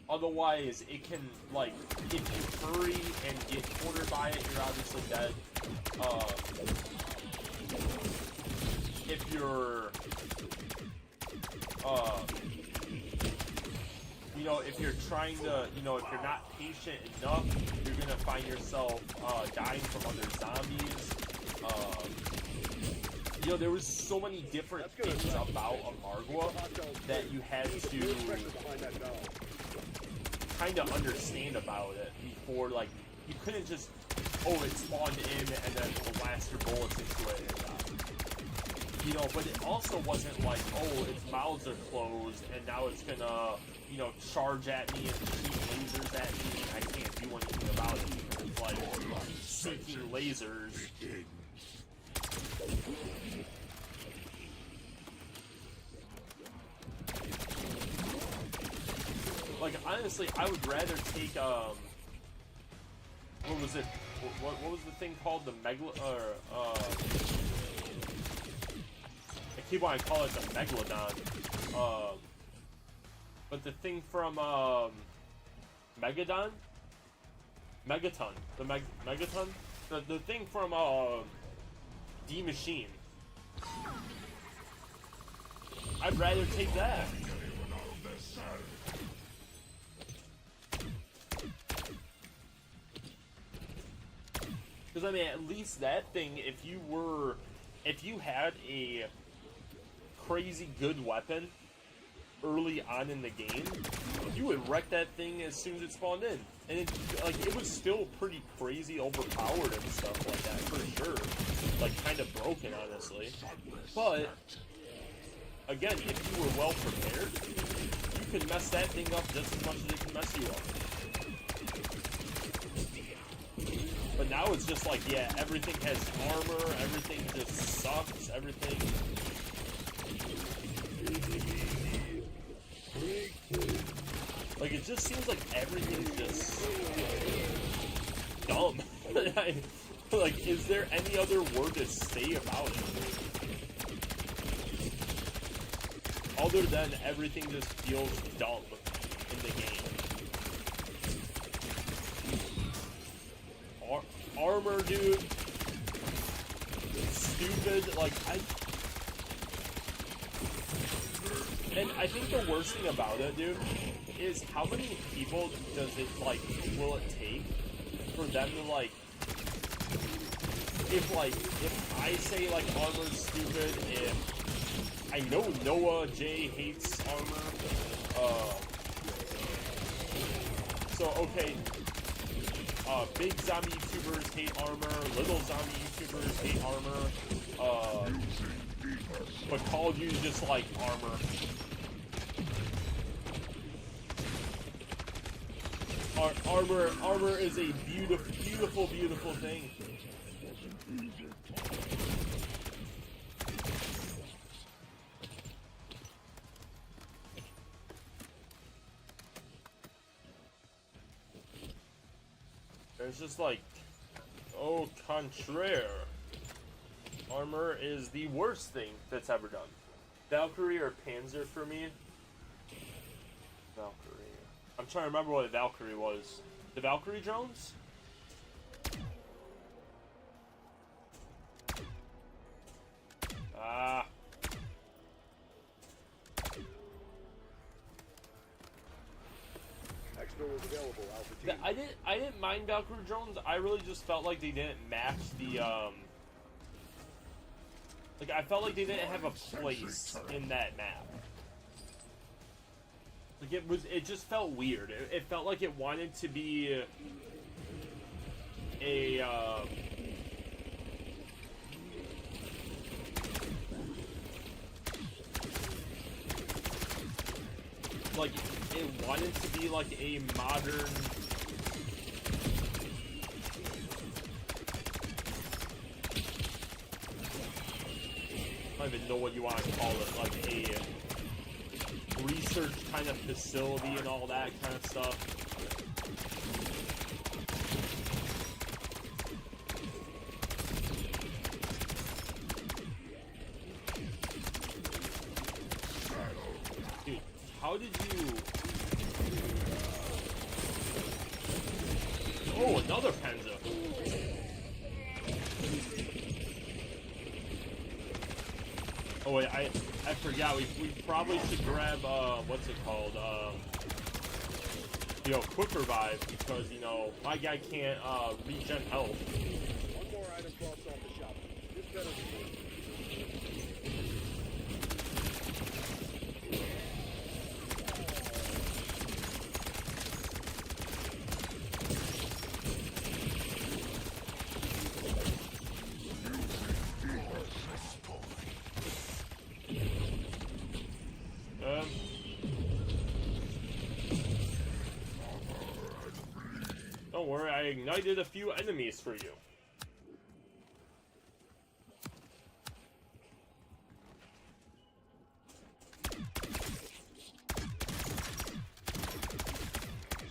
A: Otherwise, it can, like, if you hurry and get cornered by it, you're obviously dead. If you're, you know, if you're trying to, you know, if you're not patient enough, you're gonna find yourself, dying from other zombies. You know, there was so many different things about a Margwa that you had to kind of understand about it before, like, you couldn't just, oh, it spawned in and then blast your bullets into it and you know, but it also wasn't like, oh, its mouths are closed and now it's gonna, you know, charge at me and shoot lasers at me and I can't do anything about it because it's like seeking lasers. Like, honestly, I would rather take, what was it? What was the thing called? The I keep wanting to call it the Megalodon. But the thing from, Megaton? The Megaton? The thing from, D Machine. I'd rather take that. Because, I mean, at least that thing, if you had a crazy good weapon early on in the game, you would wreck that thing as soon as it spawned in. And it was still pretty crazy overpowered and stuff like that, for sure. Like, kind of broken, honestly. But, again, if you were well prepared, you could mess that thing up just as much as it can mess you up. But now it's just like, yeah, everything has armor, everything just sucks, everything. Like, it just seems like everything's just dumb. Like, is there any other word to say about it? Other than everything just feels dumb in the game. Armor, dude. Stupid. Like, and I think the worst thing about it, dude, is how many people does it, like, will it take for them to, like, if I say, like, armor's stupid, if I know Noah J hates armor, so, okay, big zombie YouTubers hate armor, little zombie YouTubers hate armor, but Call of Duty just like armor. Armor is a beautiful thing. It's just like, au contraire. Armor is the worst thing that's ever done. Valkyrie or Panzer for me? Valkyrie. I'm trying to remember what a Valkyrie was. The Valkyrie drones? Ah.
B: Expo is available, Alpha Team.
A: I didn't mind Valkyrie drones. I really just felt like they didn't match the like I felt like they didn't have a place in that map. Like it just felt weird. It felt like it wanted to be a like it wanted to be like a modern I don't even know what you want to call it, like a research kind of facility and all that kind of stuff. Dude, how did you... Oh, another Panzer. Oh wait, I forgot. We probably should grab what's it called? You know, quick revive because you know my guy can't regen health.
B: One more item drops off the shop. This better be
A: Don't worry, I ignited a few enemies for you.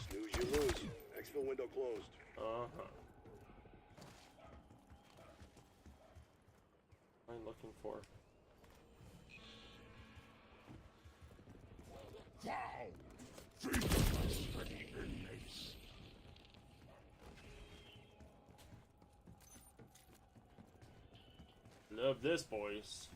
B: snooze, you lose. Exfil window closed.
A: Uh-huh. What am I looking for? Love this, boys.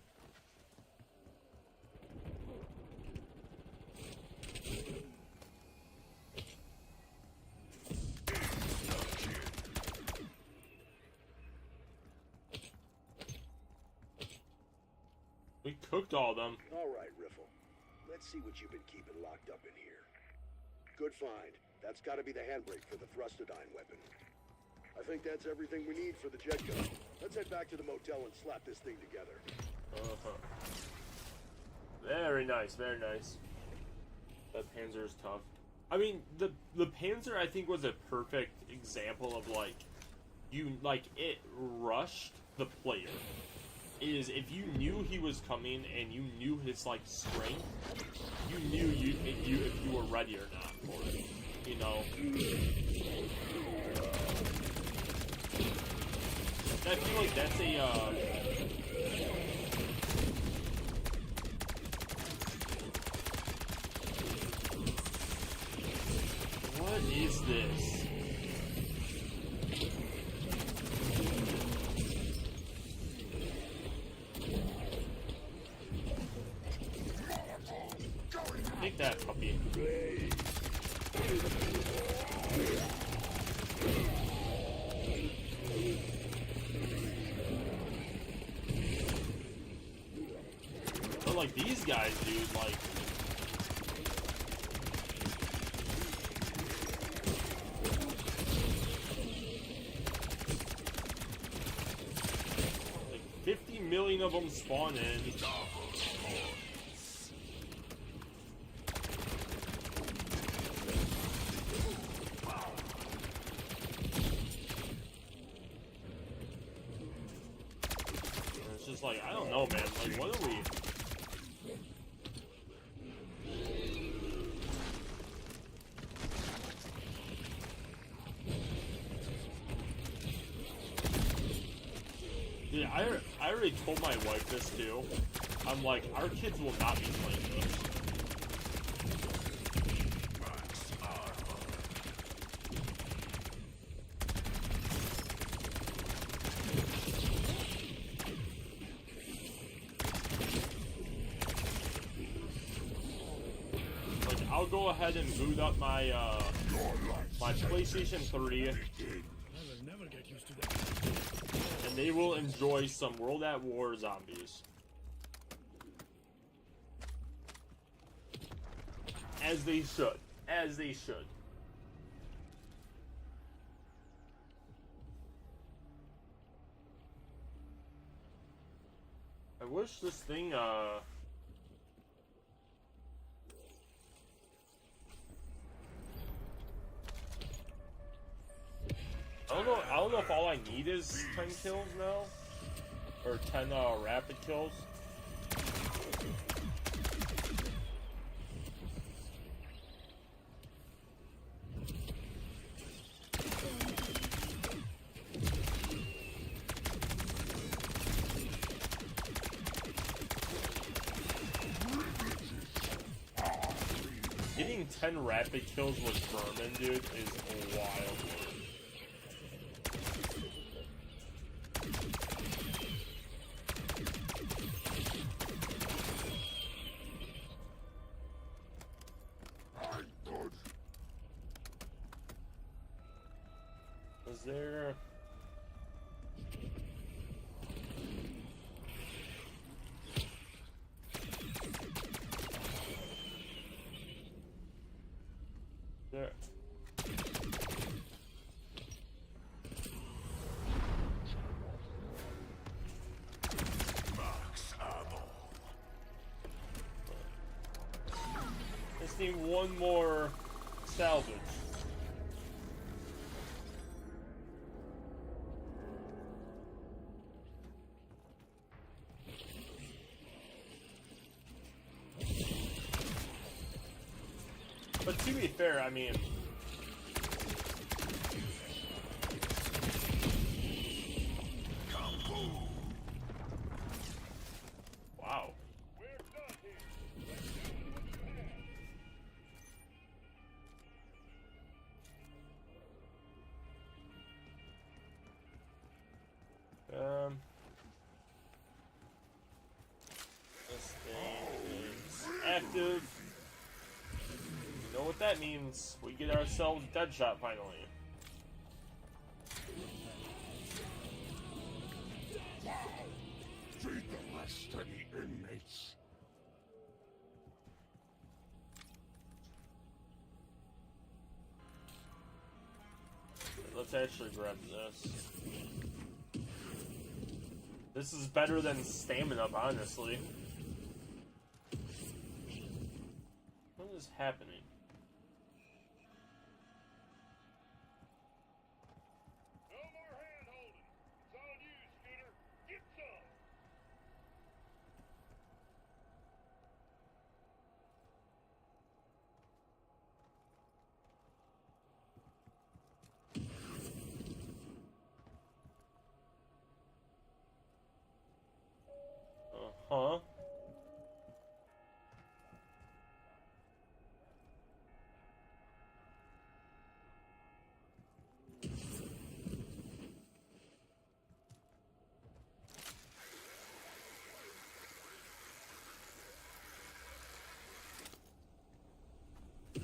A: We cooked all of them.
B: All right, Riffle. Let's see what you've been keeping locked up in here. Good find. That's got to be the handbrake for the Thrustodyne weapon. I think that's everything we need for the jet gun. Let's head back to the motel and slap this thing together.
A: Uh-huh. Very nice, very nice. That Panzer is tough. I mean, the Panzer I think was a perfect example of like it rushed the player. Is if you knew he was coming and you knew his like strength, you knew if you were ready or not for it. You know. I feel like that's a what is this? Take that, puppy. But like these guys, dude, like like 50 million of them spawn in. It's just like, I don't know, man. Like, what are we? Yeah, I already told my wife this too. I'm like, our kids will not be playing this. Like, I'll go ahead and boot up my my PlayStation 3. And they will enjoy some World at War zombies. As they should. As they should. I wish this thing, I don't know if all I need is 10 kills now. Or 10, rapid kills. Getting 10 rapid kills with Vermin, dude, is wild. Is there... There. Just need one more salvage. But to be fair, I mean... Wow. This thing is active. You know what that means? We get ourselves Deadshot finally.
C: Feed the rest to the inmates.
A: Let's actually grab this. This is better than stamina, honestly. What is happening?
E: No more hand-holding. It's on you, Scooter. Get some.
A: Uh-huh.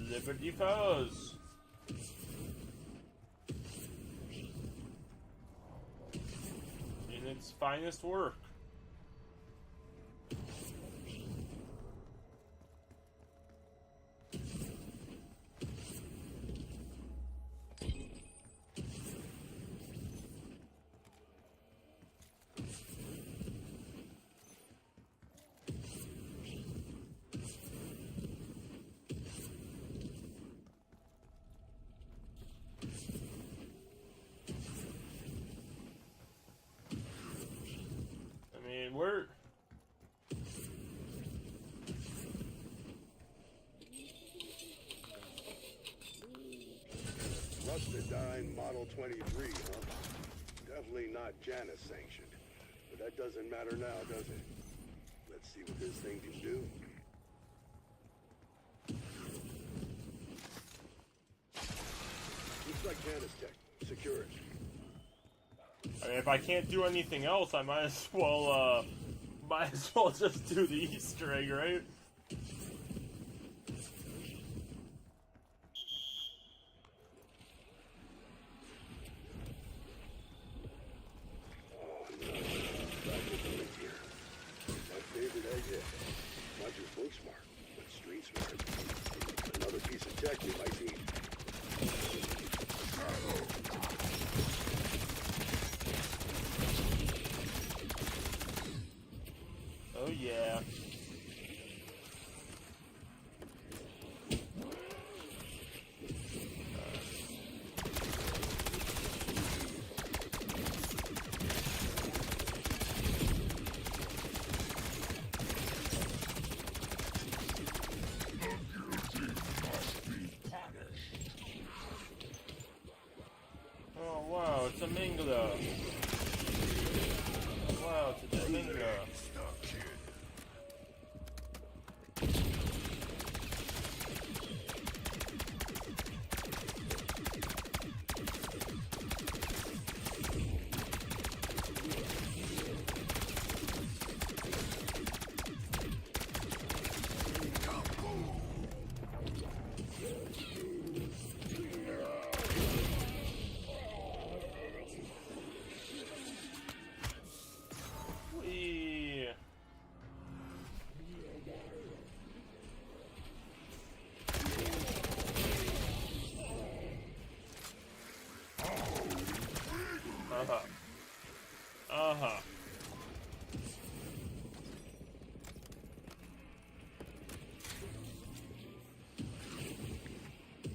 A: Liberty Foes. In its finest work. We're...
B: Rustadine Model 23, huh? Definitely not Janus sanctioned. that doesn't matter now, does it? Let's see what this thing can do. Looks like Canistech. Secure it.
A: I mean, if I can't do anything else, I might as well just do the Easter egg, right?
B: Oh no, back with the here. My favorite egg yet. Not just book smart, but street smart. Another piece of tech we might need.
A: Oh yeah. Oh wow, it's a Mingla. Wow, it's a Mingla. Whee! Uh-huh. Uh-huh.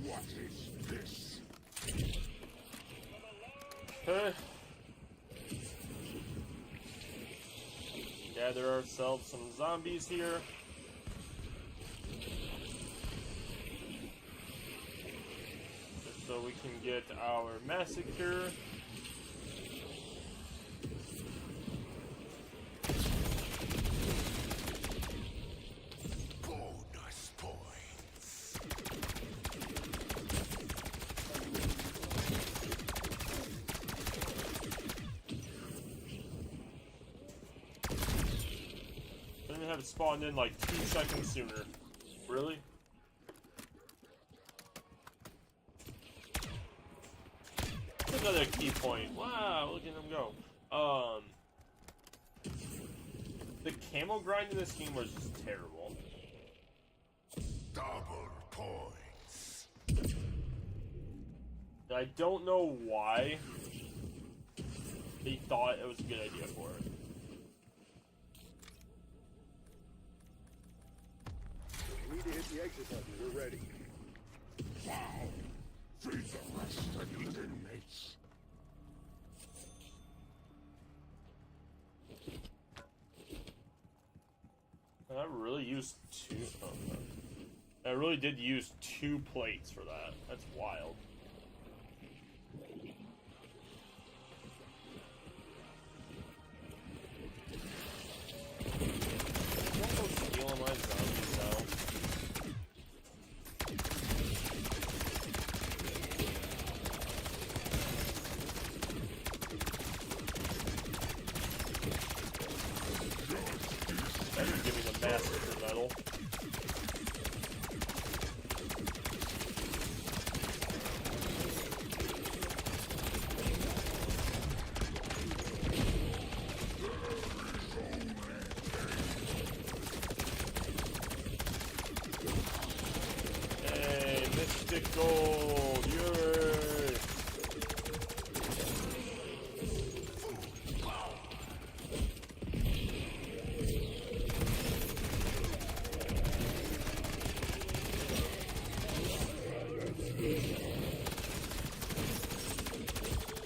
C: What is this?
A: Okay. Gather ourselves some zombies here. Just so we can get our massacre.
C: Bonus points.
A: Didn't have it spawned in like 2 seconds sooner. Really? Another key point. Wow, look at them go. The camo grind in this game was just terrible.
C: Double points.
A: I don't know why they thought it was a good idea for it.
B: We need to hit the exit button. We're ready.
C: Wow. Feed the rest of the inmates.
A: I really used 2. Oh, no. I really did use 2 plates for that. That's wild. Don't go stealing my zombies now. Better give me the massacre medal. Hey, Mystic Gold, yay!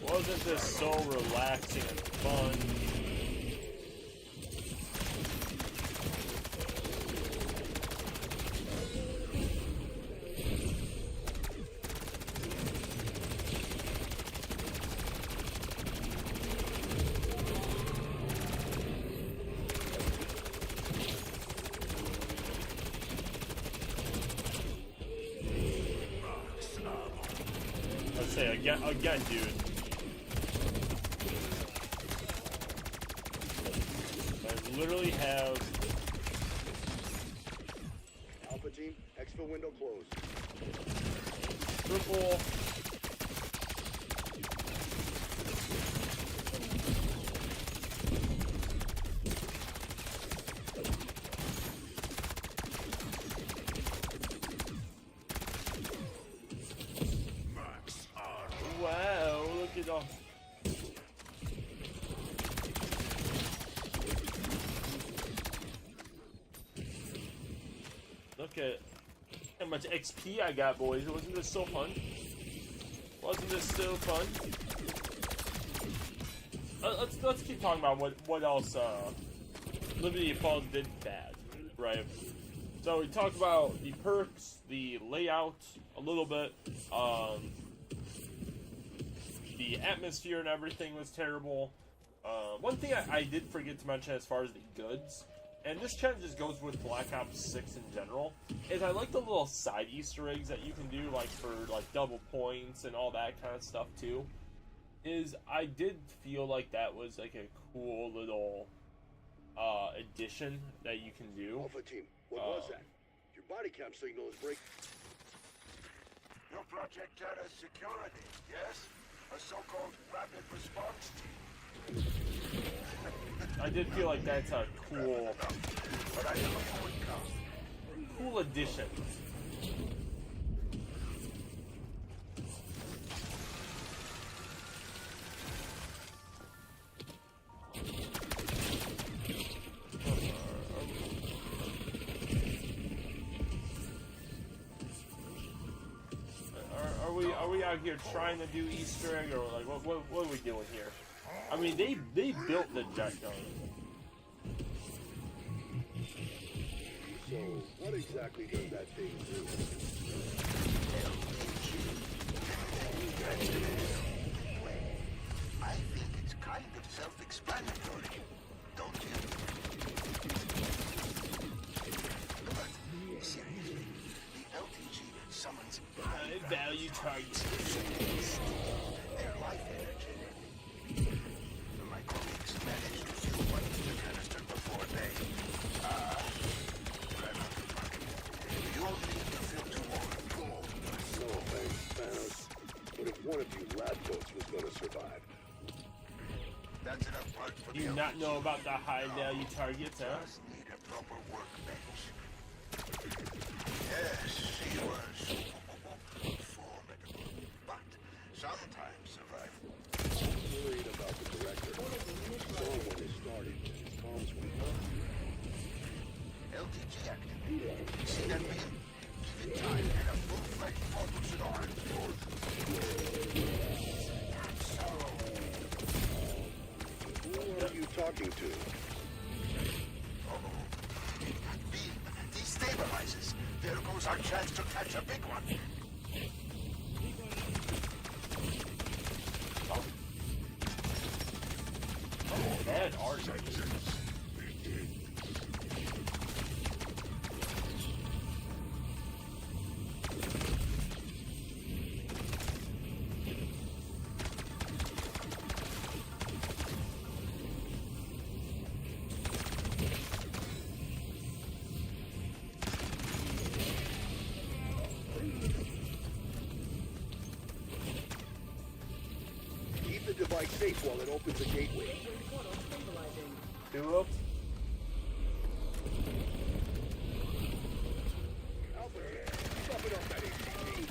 A: Wasn't this so relaxing and fun? Let's say again, dude. I literally have
B: Alpha team, exfil window closed.
A: triple. Wow, look at all. Look at how much XP I got, boys. Wasn't this so fun? Wasn't this so fun? Let's keep talking about what else Liberty Falls did bad, right? So we talked about the perks, the layout a little bit. The atmosphere and everything was terrible. One thing I did forget to mention as far as the goods, and this kind of just goes with Black Ops 6 in general, is I like the little side Easter eggs that you can do, like for like double points and all that kind of stuff too. Is I did feel like that was like a cool little addition that you can do.
B: Alpha team, what was that? Your body cam signal is breaking.
C: Your project data security, yes? A so-called rapid response team.
A: I did feel like that's a cool
C: But I have a point count.
A: cool addition. Are we out here trying to do Easter egg, or like what are we doing here? I mean, they built the jet gun.
B: So, what exactly does that thing do?
C: I think it's kind of self-explanatory, don't you? But seriously, the LTG summons
A: High value targets.
C: their life energy. My colleagues managed to fuel one of the canister before they, ran out of rocket. You only need to fill 2 more.
B: No offense, Thanos. But if one of you lab coats was gonna survive,
C: That's enough part for
A: Do
C: the
A: you not
C: LTG.
A: know about the high value targets, huh?
C: Just need a proper workbench. Yes, she was formidable, but sometimes survival.
B: I'm worried about the director. Saw him when they started. His comms went up.
C: LTG active. See that beam? Give it time and a full-fledged focus on
B: Who are you talking to?
C: beam destabilizes. There goes our chance to catch a big one.
A: Bad art.
B: Keep the device safe while it opens the gateway.
A: Do up.
B: Alpha team, stop it up that ACP.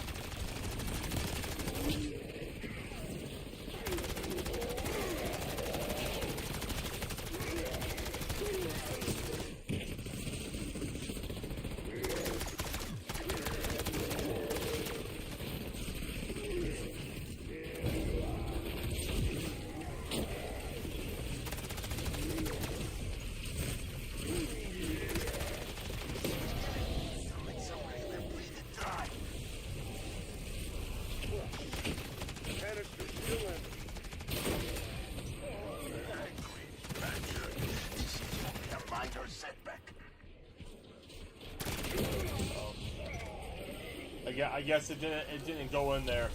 C: Somebody that breathed it dry.
B: Canister's still empty.
C: This is only a minor setback.
A: I guess it didn't go in there.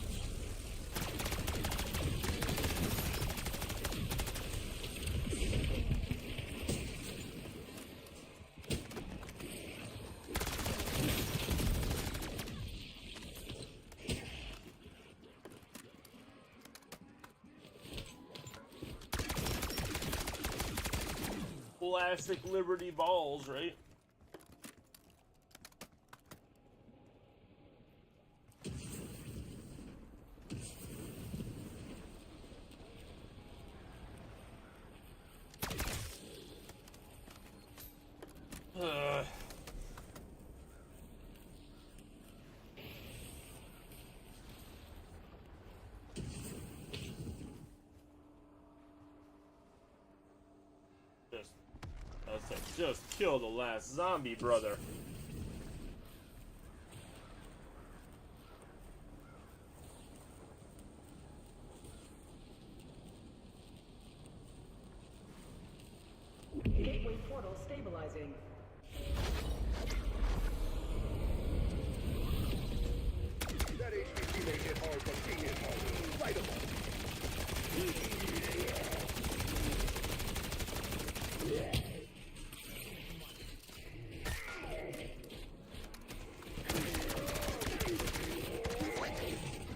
A: Scholastic Liberty balls, right? Just kill the last zombie, brother.
F: Gateway portal stabilizing.
B: That HVT may hit hard, but he hit hard. Light him up.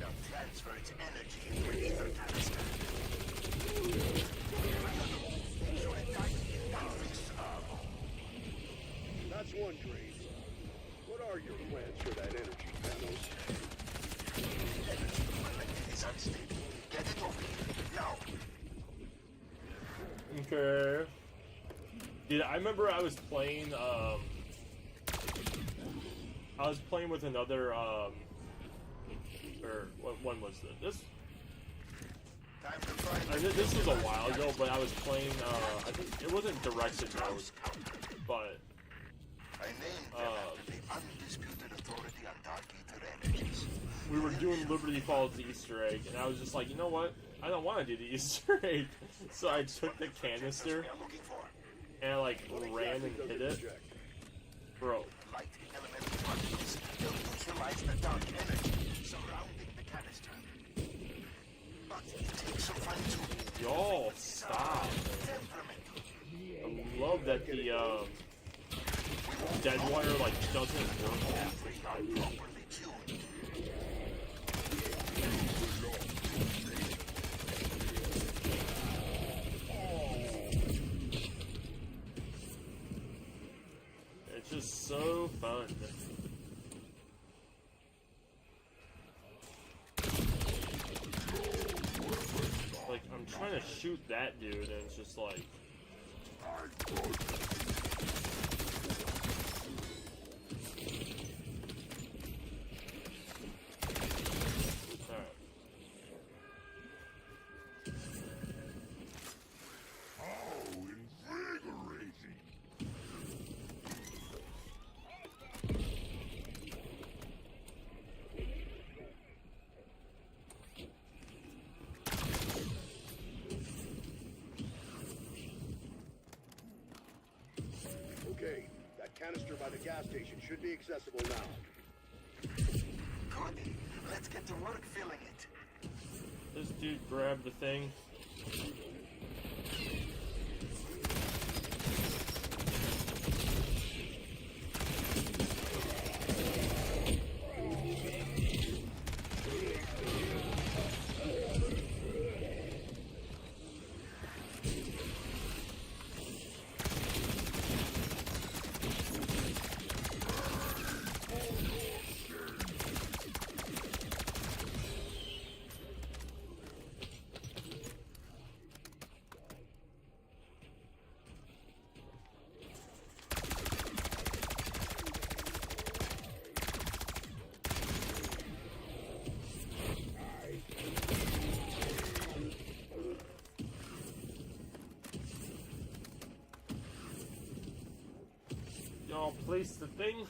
C: Now transfer its energy to an ether canister. So it dies invulnerable.
B: That's one drain. What are your plans for that energy, Thanos?
C: Energy equipment is unstable. Get it over here. Now.
A: Okay. Dude, I remember I was playing, with another, or what one was this?
C: Time to find
A: This was a while ago, but I was playing, I think it wasn't directed mode, but,
C: I named them after the undisputed authority on Dark Ether energies.
A: we were doing Liberty Falls Easter egg, and I was just like, you know what? I don't want to do the Easter egg. So I took the canister,
C: We are looking for
A: and I, like, ran and hit it. Bro,
C: light elemental particles. They'll neutralize the dark energy surrounding the canister. But it takes some fine-tuning.
A: y'all, stop.
C: Temperamental.
A: I love that the, dead wire, like, doesn't work half the time.
C: Properly tuned.
A: It's just so fun. Like, I'm trying to shoot that dude, and it's just like... Alright.
B: Okay, that canister by the gas station should be accessible now.
C: Good. Let's get to work filling it.
A: This dude grabbed the thing. Y'all place the thing?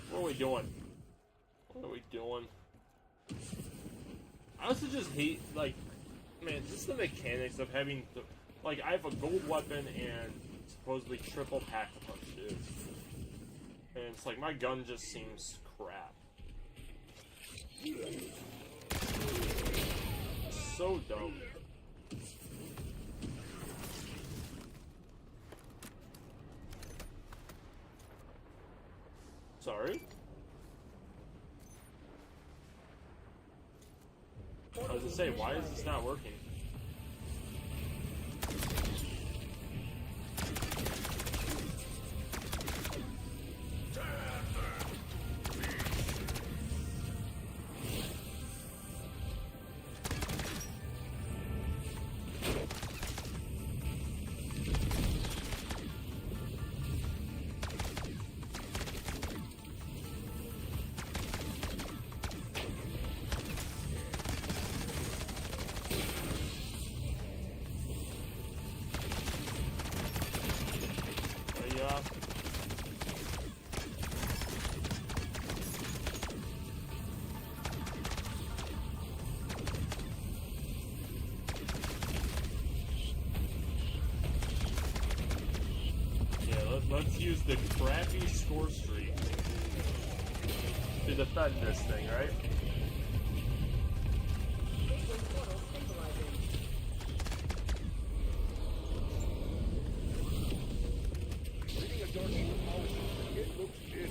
A: What are we doing? What are we doing? I also just hate, like, man, just the mechanics of having, like, I have a gold weapon and supposedly triple pack a punch, dude. And it's like, my gun just seems crap. So dumb. Sorry? I was gonna say, why is this not working? use the crappy score streak to defend this thing, right?
F: Gateway portal stabilizing.
B: Reading a dark power system, it looks in.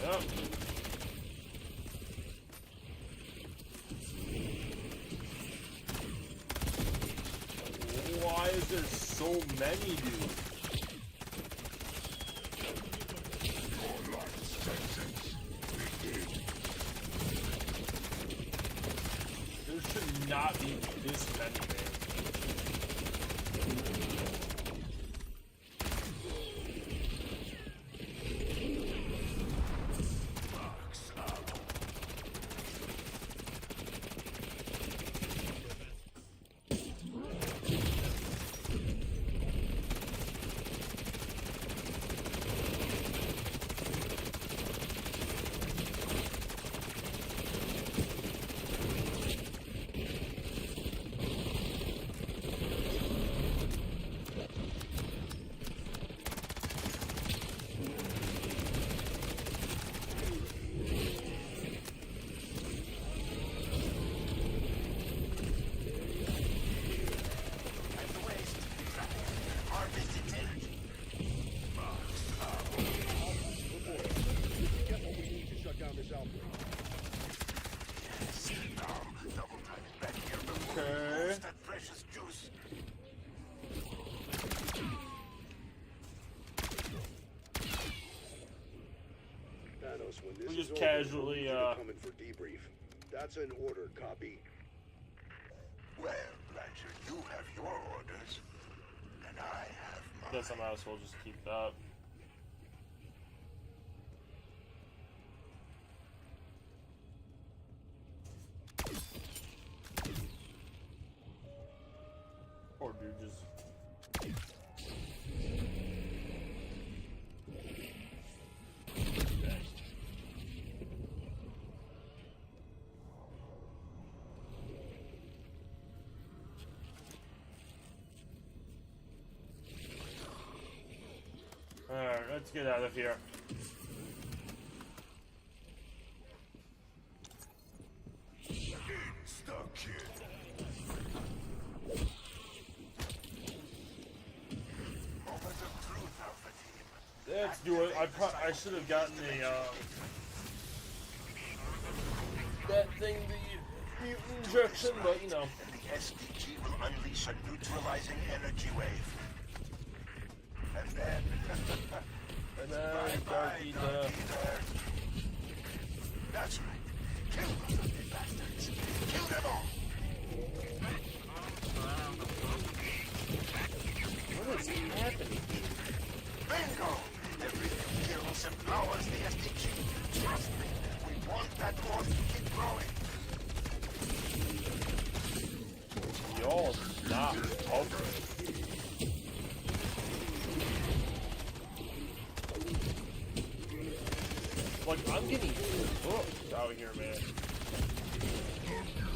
A: Yep. Why is there so many, dude? There should not be this many, man.
B: Get what we need to shut down this outbreak.
A: Okay.
C: That precious juice.
B: Thanos, when this
A: We
B: is
A: just
B: over,
A: casually,
B: we're coming for debrief. That's an order, copy.
C: Well, Blanchard, you have your orders, and I have mine.
A: Guess I might as well just keep that. Poor dude just. Alright, let's get out of here.
C: Insta-kill. Moment of truth, Alpha Team.
A: Let's do it. I should have gotten a that thing, the mutant injection, but you know.
C: And the SDG will unleash a neutralizing energy wave. And then...
A: And then
C: Bye-bye,
A: Darky
C: Dark Eater. That's right. Kill those ugly bastards. Kill them all.
A: What is happening?
C: Bingo! Every few kills empowers the SDG. Trust me, we want that force to keep growing.
A: Y'all not covering. Like, I'm getting hooked out here, man.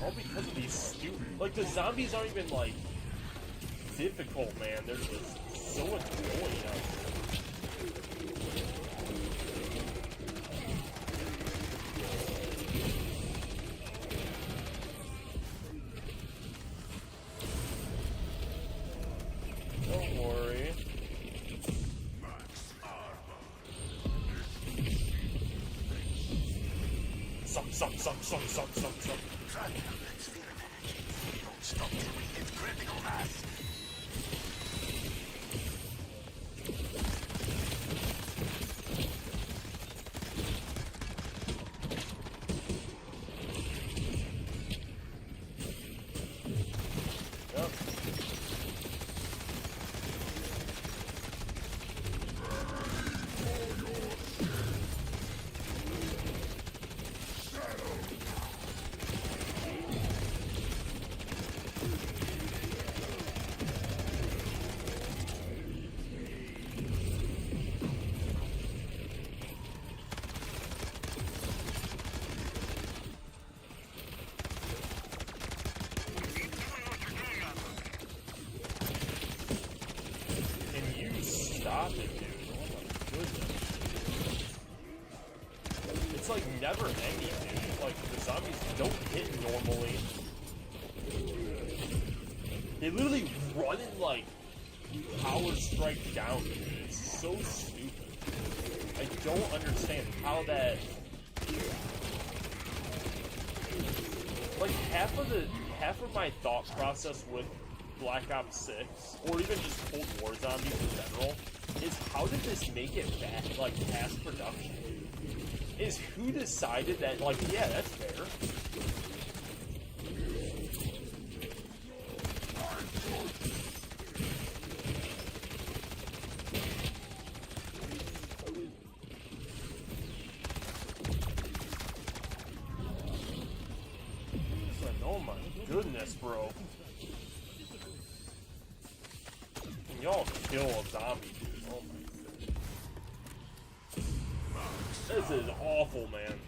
A: All because of these stupid... Like, the zombies aren't even, like, difficult, man. They're just so annoying out here. Don't worry. Suck.
C: Try to have that sphere of energy. Don't stop till we hit critical mass.
A: Yep. it's like never ending, dude. Like the zombies don't hit normally. They literally run and like power strike down, dude. It's so stupid. I don't understand how that. Like half of my thought process with Black Ops 6, or even just Cold War zombies in general, is how did this make it back, like, past production? Is who decided that, like, yeah, that's fair. Oh my goodness, bro. Can y'all kill a zombie, dude? Oh my goodness. This is awful, man.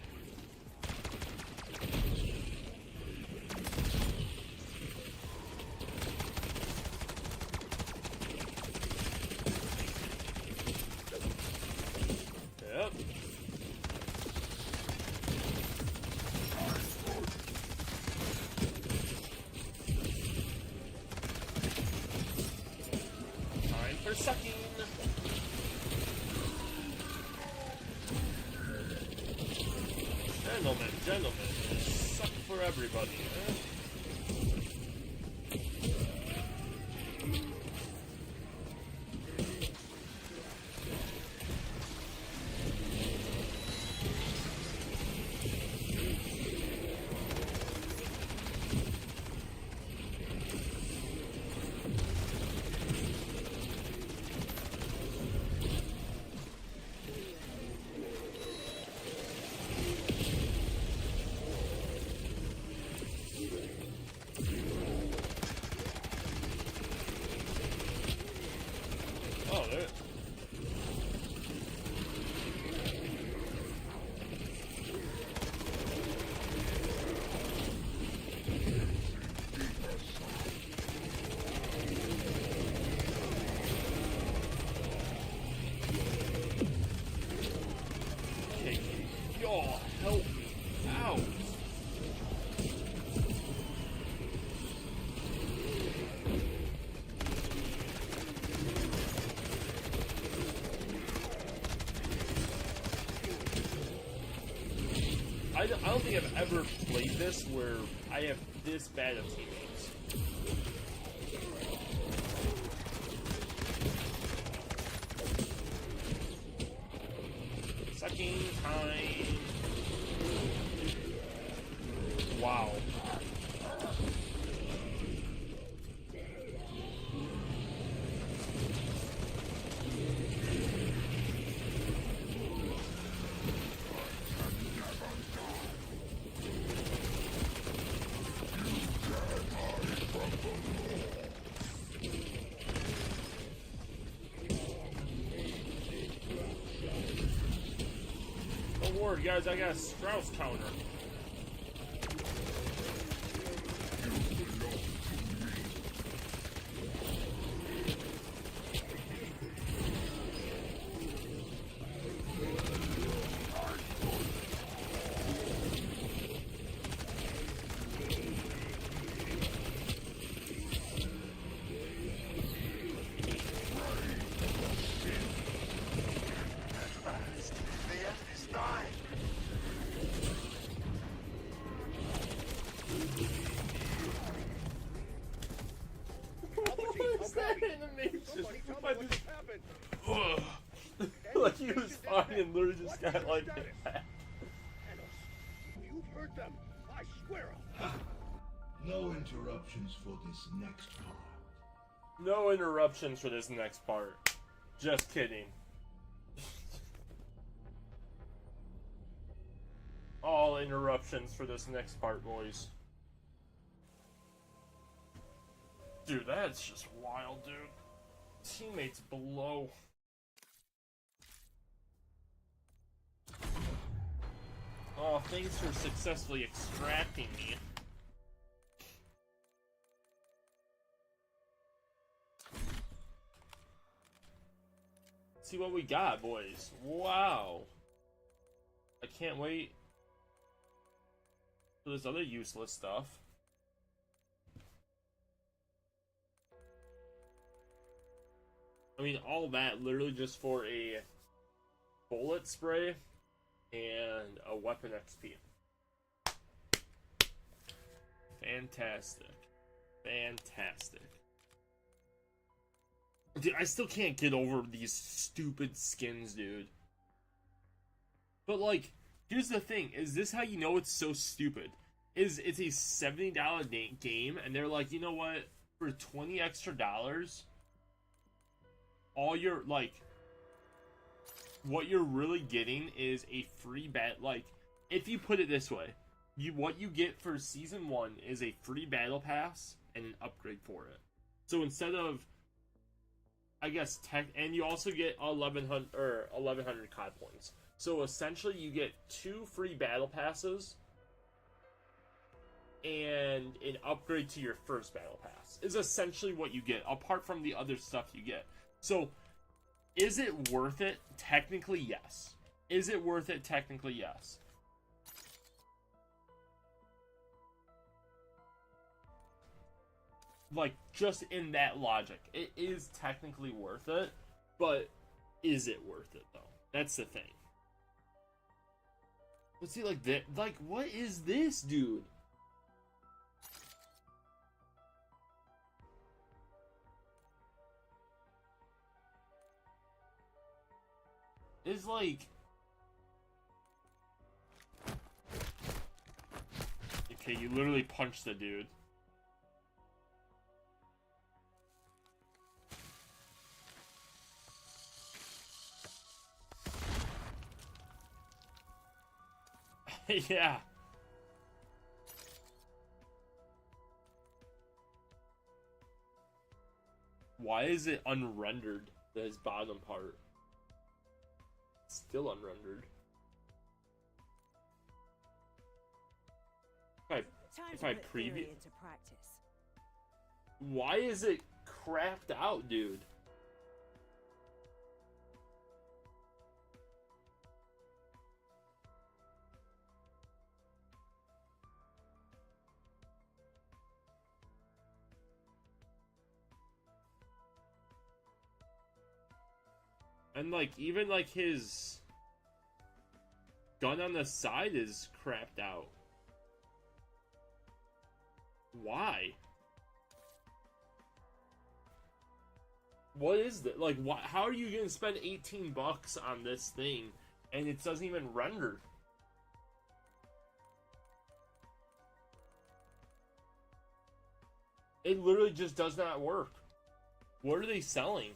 A: Yep. Time for sucking. Gentlemen, suck for everybody, eh? Oh, there. Okay, y'all help me out. I don't think I've ever played this where I have this bad of teammates. Sucking time. Wow. Don't worry, guys, I got a Strauss counter.
C: The end is nigh.
A: What is that animation?
B: Somebody tell me
A: Why
B: what
A: did-
B: just happened.
A: Ugh. Like he was fine and literally just got like that.
B: Thanos, you've hurt them. I swear.
G: No interruptions for this next part.
A: No interruptions for this next part. Just kidding. All interruptions for this next part, boys. Dude, that's just wild, dude. Teammates below. Oh, thanks for successfully extracting me. See what we got, boys. Wow. I can't wait for this other useless stuff. I mean, all that literally just for a bullet spray and a weapon XP. Fantastic. Fantastic. Dude, I still can't get over these stupid skins, dude. But, like, here's the thing. Is this how you know it's so stupid? It's a $70 game, and they're like, you know what? For $20 extra, all you're, like, what you're really getting is a free bet. Like, if you put it this way, what you get for Season 1 is a free battle pass and an upgrade for it. So instead of, I guess, and you also get 1,100 COD points. So essentially, you get 2 free battle passes and an upgrade to your first battle pass. Is essentially what you get, apart from the other stuff you get. So, is it worth it? Technically, yes. Is it worth it? Technically, yes. Like, just in that logic, it is technically worth it, but is it worth it, though? That's the thing. Let's see, like, that, like, what is this, dude? It's like... Okay, you literally punched the dude. Yeah. Why is it unrendered, this bottom part? It's still unrendered. If I preview... Why is it crapped out, dude? And, like, even, like, his gun on the side is crapped out. Why? What is that? Like, how are you gonna spend $18 on this thing and it doesn't even render? It literally just does not work. What are they selling?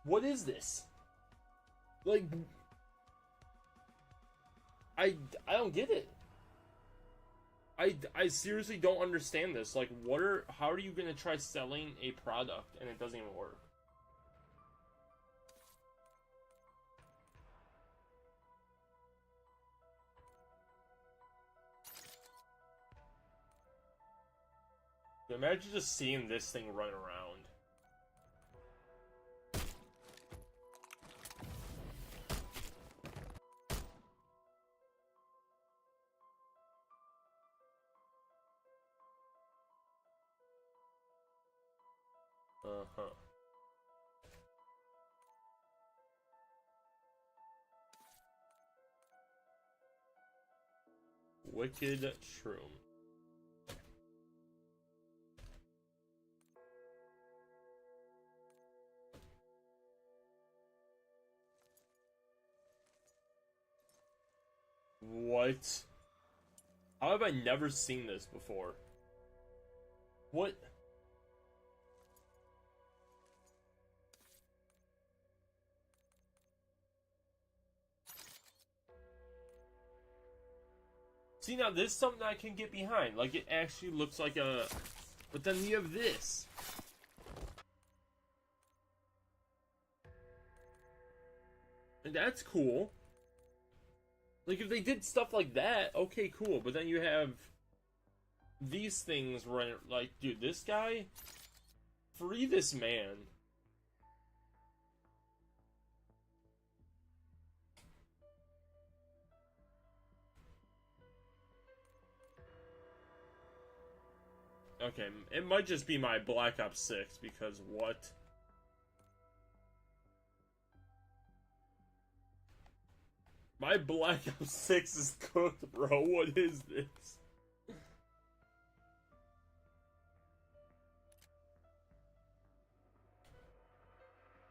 A: What is this? Like, I don't get it. I seriously don't understand this. Like, how are you gonna try selling a product and it doesn't even work? Imagine just seeing this thing run around. Uh-huh. Wicked Shroom. What? How have I never seen this before? What? See, now this is something I can get behind. Like, it actually looks like a... But then you have this. And that's cool. Like, if they did stuff like that, okay, cool. But then you have these things running... Like, dude, this guy... Free this man. Okay, it might just be my Black Ops 6, because what? My Black Ops 6 is cooked, bro. What is this?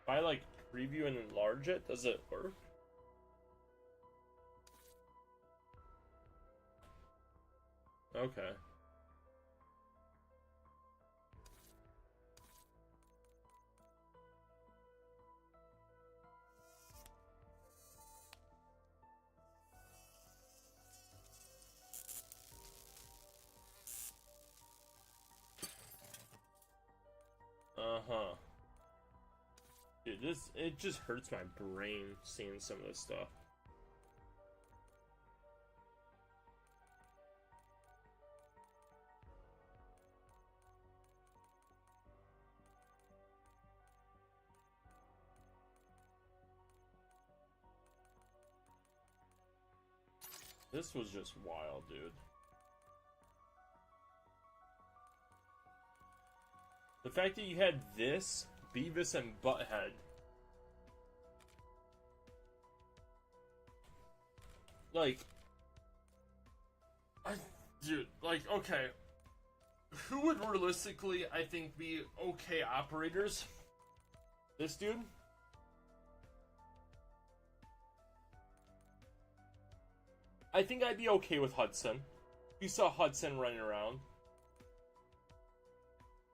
A: If I, like, preview and enlarge it, does it work? Okay. Uh-huh. Dude, it just hurts my brain seeing some of this stuff. This was just wild, dude. The fact that you had this, Beavis and Butthead. Like, dude, like, okay. Who would realistically, I think, be okay operators? This dude? I think I'd be okay with Hudson. You saw Hudson running around.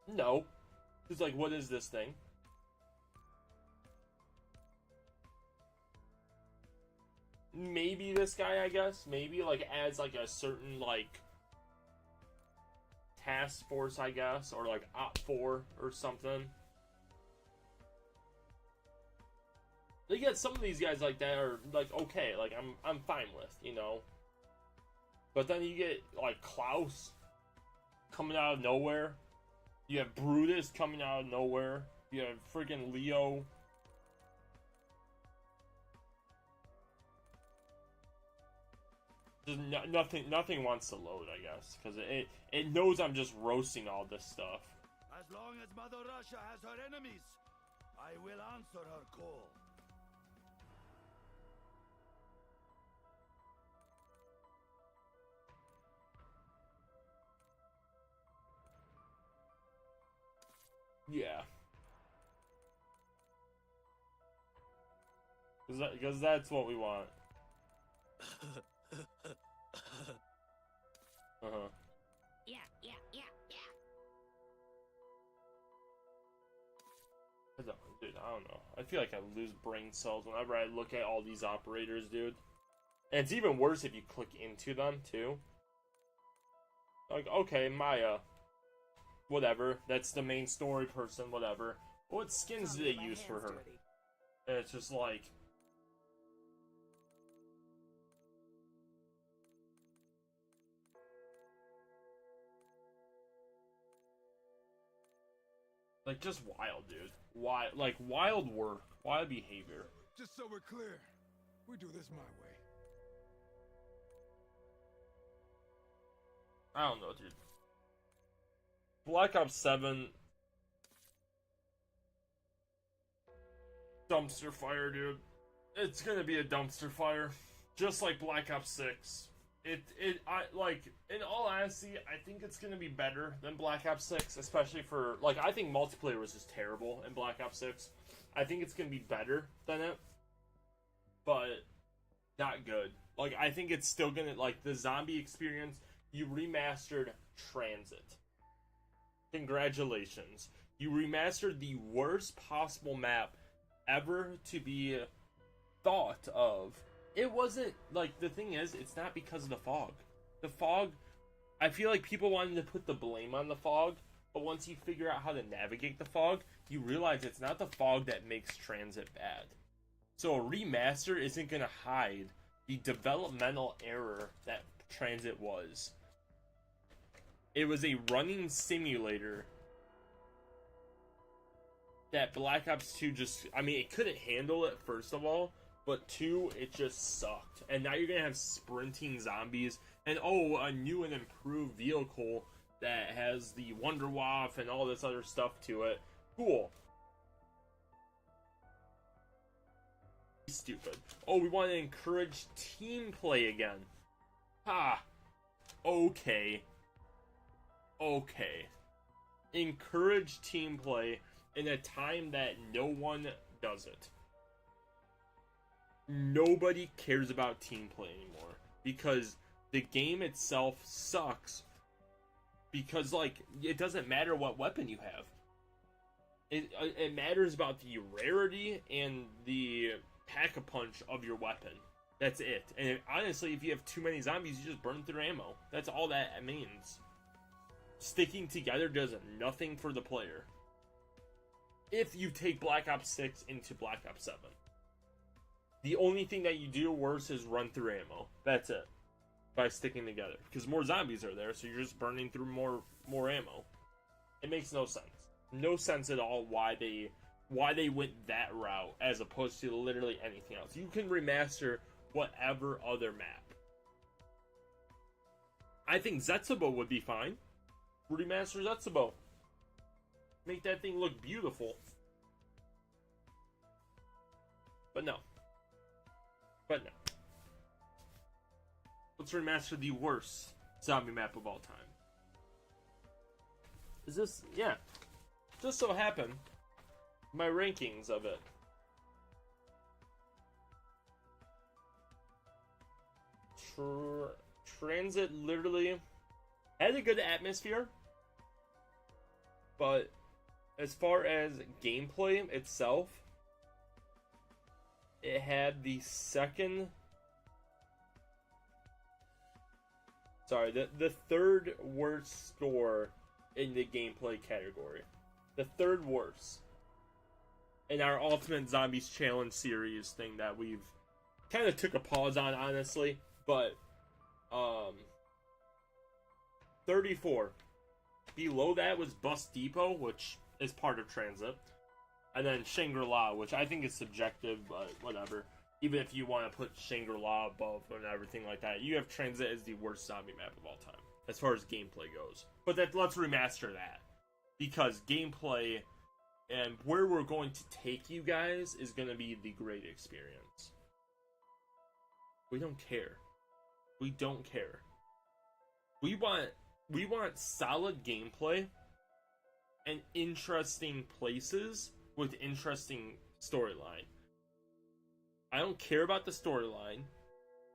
A: No. He's like, what is this thing? Maybe this guy, I guess. Maybe, like, adds, like, a certain, like, task force, I guess. Or, like, Op 4 or something. They get some of these guys like that are, like, okay. Like, I'm fine with, you know. But then you get, like, Klaus coming out of nowhere. You have Brutus coming out of nowhere. You have freaking Leo. Just nothing wants to load, I guess, because it knows I'm just roasting all this stuff.
C: As long as Mother Russia has her enemies, I will answer her call.
A: Yeah. Because that's what we want. Uh-huh.
H: Yeah.
A: Dude, I don't know. I feel like I lose brain cells whenever I look at all these operators, dude. And it's even worse if you click into them, too. Like, okay, Maya. Whatever. That's the main story person, whatever. What skins do they use for her? And it's just like... Like, just wild, dude. Wild work. Wild behavior.
I: Just so we're clear, we do this my way.
A: I don't know, dude. Black Ops 7... dumpster fire, dude. It's gonna be a dumpster fire. Just like Black Ops 6. In all honesty, I think it's gonna be better than Black Ops 6, especially for, like, I think multiplayer was just terrible in Black Ops 6. I think it's gonna be better than it, but not good. Like, I think it's still gonna, like, the zombie experience, you remastered Transit. Congratulations. You remastered the worst possible map ever to be thought of. It wasn't, like, the thing is, it's not because of the fog. The fog, I feel like people wanted to put the blame on the fog, but once you figure out how to navigate the fog, you realize it's not the fog that makes Transit bad. So a remaster isn't going to hide the developmental error that Transit was. It was a running simulator that Black Ops 2 just, I mean, it couldn't handle it, first of all, but 2, it just sucked. And now you're going to have sprinting zombies, and oh, a new and improved vehicle that has the Wonder Waff and all this other stuff to it. Cool. Stupid. Oh, we want to encourage team play again. Ha. Okay. Okay. Encourage team play in a time that no one does it. Nobody cares about team play anymore because the game itself sucks. Because, like, it doesn't matter what weapon you have. It matters about the rarity and the pack-a-punch of your weapon. That's it. And honestly, if you have too many zombies, you just burn through ammo. That's all that means. Sticking together does nothing for the player. If you take Black Ops 6 into Black Ops 7. The only thing that you do worse is run through ammo. That's it. By sticking together. Because more zombies are there, so you're just burning through more ammo. It makes no sense. No sense at all why they went that route as opposed to literally anything else. You can remaster whatever other map. I think Zetsubo would be fine. Remaster Zetsubo. Make that thing look beautiful. But no. Let's remaster the worst zombie map of all time. Is this... yeah. Just so happened, my rankings of it. Transit literally had a good atmosphere, but as far as gameplay itself, it had the third worst score in the gameplay category. The third worst in our Ultimate Zombies Challenge series thing that we've kind of took a pause on, honestly, but 34. Below that was Bus Depot, which is part of Transit, and then Shangri-La, which I think is subjective, but whatever. Even if you want to put Shangri-La above and everything like that, you have Transit as the worst zombie map of all time as far as gameplay goes. But let's remaster that. Because gameplay and where we're going to take you guys is going to be the great experience. We don't care. We don't care. We want solid gameplay and interesting places with interesting storyline. I don't care about the storyline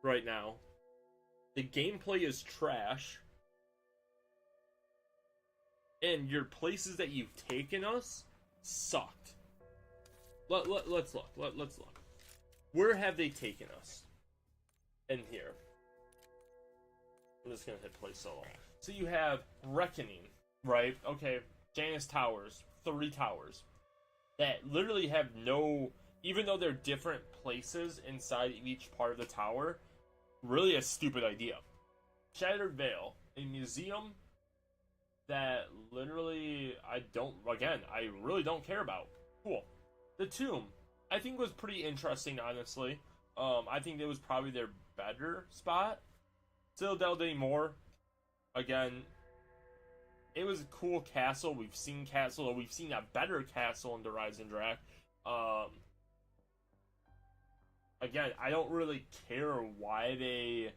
A: right now. The gameplay is trash. And your places that you've taken us sucked. Let's look. Let's look. Where have they taken us? In here. I'm just gonna hit play solo. So you have Reckoning, right? Okay, Janus Towers, 3 towers that literally have no, even though they're different places inside each part of the tower, really a stupid idea. Shattered Veil, a museum that literally I really don't care about. Cool. The Tomb, I think was pretty interesting, honestly. I think it was probably their better spot. Citadel de More, again, it was a cool castle. We've seen a better castle in the Rise and Drac. Again, I don't really care why they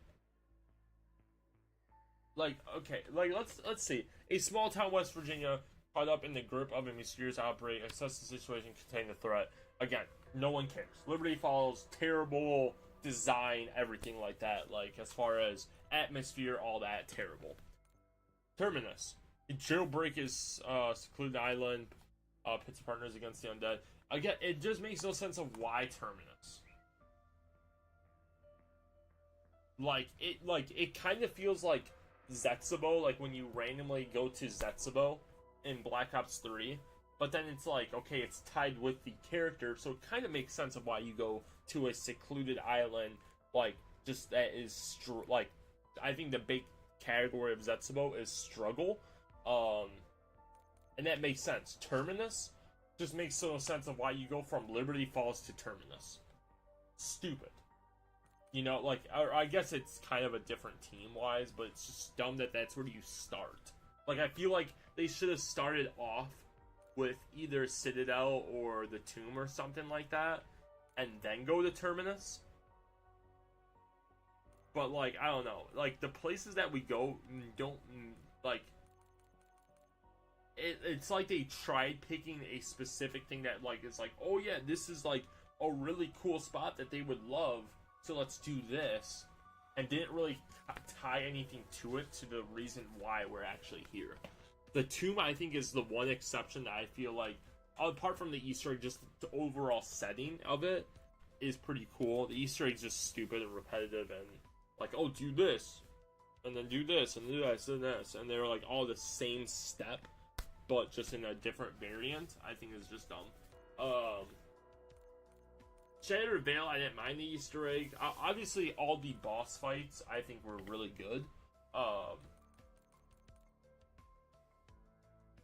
A: let's see. A small town West Virginia caught up in the grip of a mysterious outbreak, assess the situation, contain the threat. Again, no one cares. Liberty Falls, terrible design, everything like that. Like, as far as atmosphere, all that, terrible. Terminus. The jailbreak is secluded island, pits partners against the undead. Again, it just makes no sense of why Terminus. It kind of feels like Zetsubo, like when you randomly go to Zetsubo in Black Ops 3, but then it's like, okay, it's tied with the character, so it kind of makes sense of why you go to a secluded island, like, just that is, I think the big category of Zetsubo is struggle, and that makes sense. Terminus just makes no sense of why you go from Liberty Falls to Terminus. Stupid. You know, I guess it's kind of a different team-wise, but it's just dumb that that's where you start. Like, I feel like they should have started off with either Citadel or the Tomb or something like that, and then go to Terminus. But, like, I don't know. Like, the places that we go don't, like... It's like they tried picking a specific thing that, like, is like, oh yeah, this is, like, a really cool spot that they would love, so let's do this. And didn't really tie anything to it, to the reason why we're actually here. The Tomb, I think, is the one exception that I feel like, apart from the Easter egg, just the overall setting of it is pretty cool. The Easter egg's just stupid and repetitive and, like, oh, do this, and then do this, and do this, and this, and they're, like, all the same step, but just in a different variant, I think is just dumb. Shattered Veil, I didn't mind the Easter egg. Obviously, all the boss fights, I think, were really good.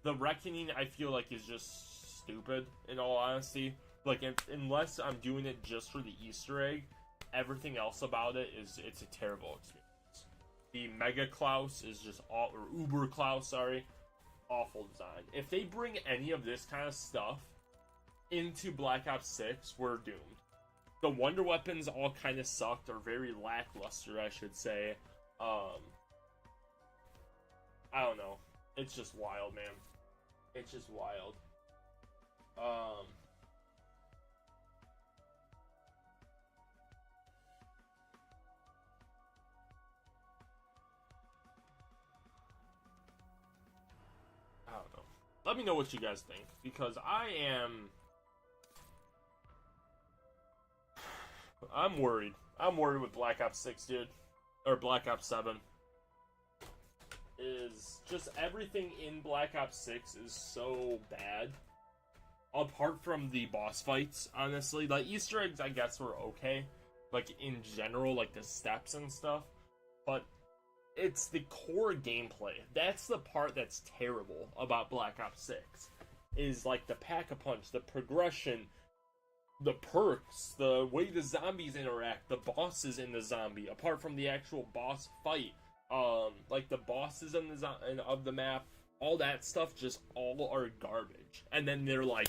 A: The Reckoning, I feel like, is just stupid, in all honesty. Like, unless I'm doing it just for the Easter egg, everything else about it it's a terrible experience. The Mega Klaus is just or Uber Klaus, sorry, awful design. If they bring any of this kind of stuff into Black Ops 6, we're doomed. The Wonder Weapons all kind of sucked, or very lackluster, I should say. I don't know. It's just wild, man. It's just wild. I don't know. Let me know what you guys think, because I'm worried. I'm worried with Black Ops 6, dude. Or Black Ops 7. Is just everything in Black Ops 6 is so bad. Apart from the boss fights, honestly. The Easter eggs, I guess, were okay. Like, in general, like the steps and stuff. But it's the core gameplay. That's the part that's terrible about Black Ops 6. Is, like, the pack-a-punch, the progression, the perks, the way the zombies interact, the bosses in the zombie, apart from the actual boss fight. Like the bosses in of the map, all that stuff just all are garbage. And then they're like,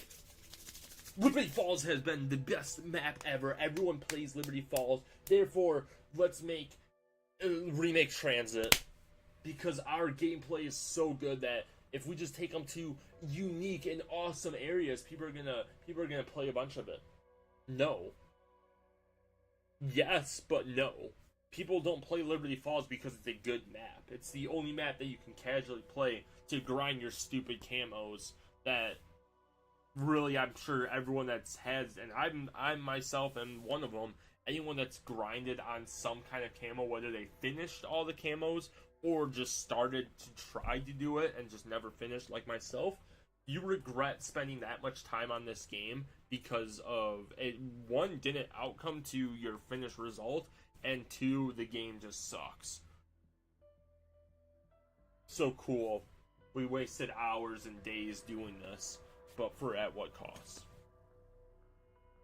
A: Liberty Falls has been the best map ever. Everyone plays Liberty Falls. Therefore, let's remake Transit. Because our gameplay is so good that if we just take them to unique and awesome areas, people are gonna play a bunch of it. No. Yes, but no. People don't play Liberty Falls because it's a good map. It's the only map that you can casually play to grind your stupid camos that really, I'm sure everyone that's has, and I myself am one of them, anyone that's grinded on some kind of camo, whether they finished all the camos or just started to try to do it and just never finished, like myself, you regret spending that much time on this game because of it. One, didn't outcome to your finished result, and two, the game just sucks. So cool. We wasted hours and days doing this, but for at what cost?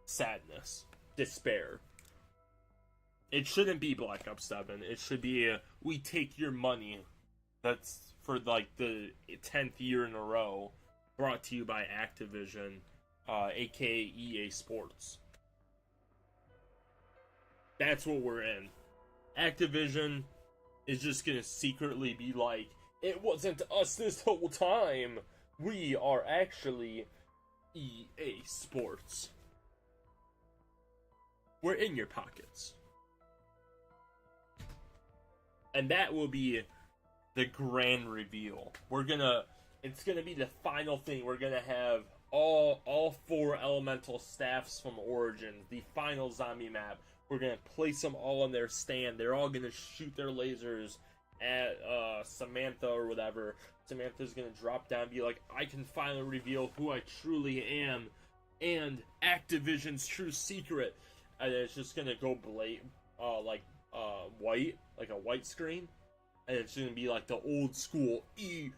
A: Sadness. Despair. It shouldn't be Black Ops 7. It should be we take your money. That's for like the 10th year in a row. Brought to you by Activision, aka EA Sports. That's what we're in. Activision is just gonna secretly be like, it wasn't us this whole time. We are actually EA Sports. We're in your pockets. And that will be the grand reveal. It's gonna be the final thing. We're gonna have all 4 elemental staffs from Origins, the final zombie map. We're gonna place them all on their stand. They're all gonna shoot their lasers at Samantha or whatever. Samantha's gonna drop down and be like, I can finally reveal who I truly am and Activision's true secret. And it's just gonna go white, like a white screen. And it's gonna be like the old school EA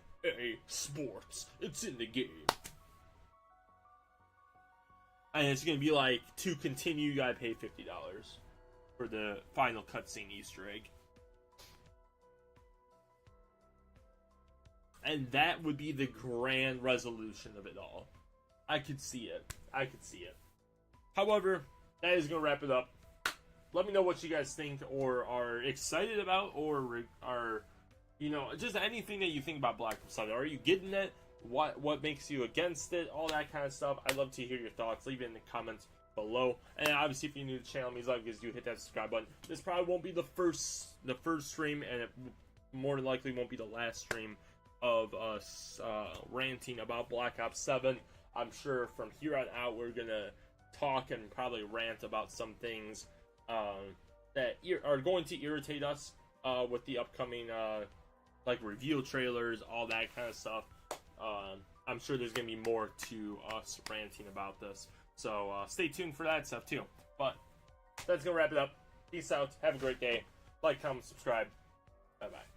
A: Sports. It's in the game. And it's gonna be like, to continue, you gotta pay $50 for the final cutscene Easter egg. And that would be the grand resolution of it all. I could see it. However, that is going to wrap it up. Let me know what you guys think or are excited about, or are, just anything that you think about Black Ops 7. Are you getting it? What makes you against it? All that kind of stuff. I'd love to hear your thoughts. Leave it in the comments below. And obviously, if you're new to the channel, please like this, hit that subscribe button. This probably won't be the first stream, and it more than likely won't be the last stream of us ranting about Black Ops 7. I'm sure from here on out, we're gonna talk and probably rant about some things that are going to irritate us with the upcoming like reveal trailers, all that kind of stuff. I'm sure there's gonna be more to us ranting about this, so stay tuned for that stuff too. But that's gonna wrap it up. Peace out. Have a great day. Like, comment, subscribe. Bye bye.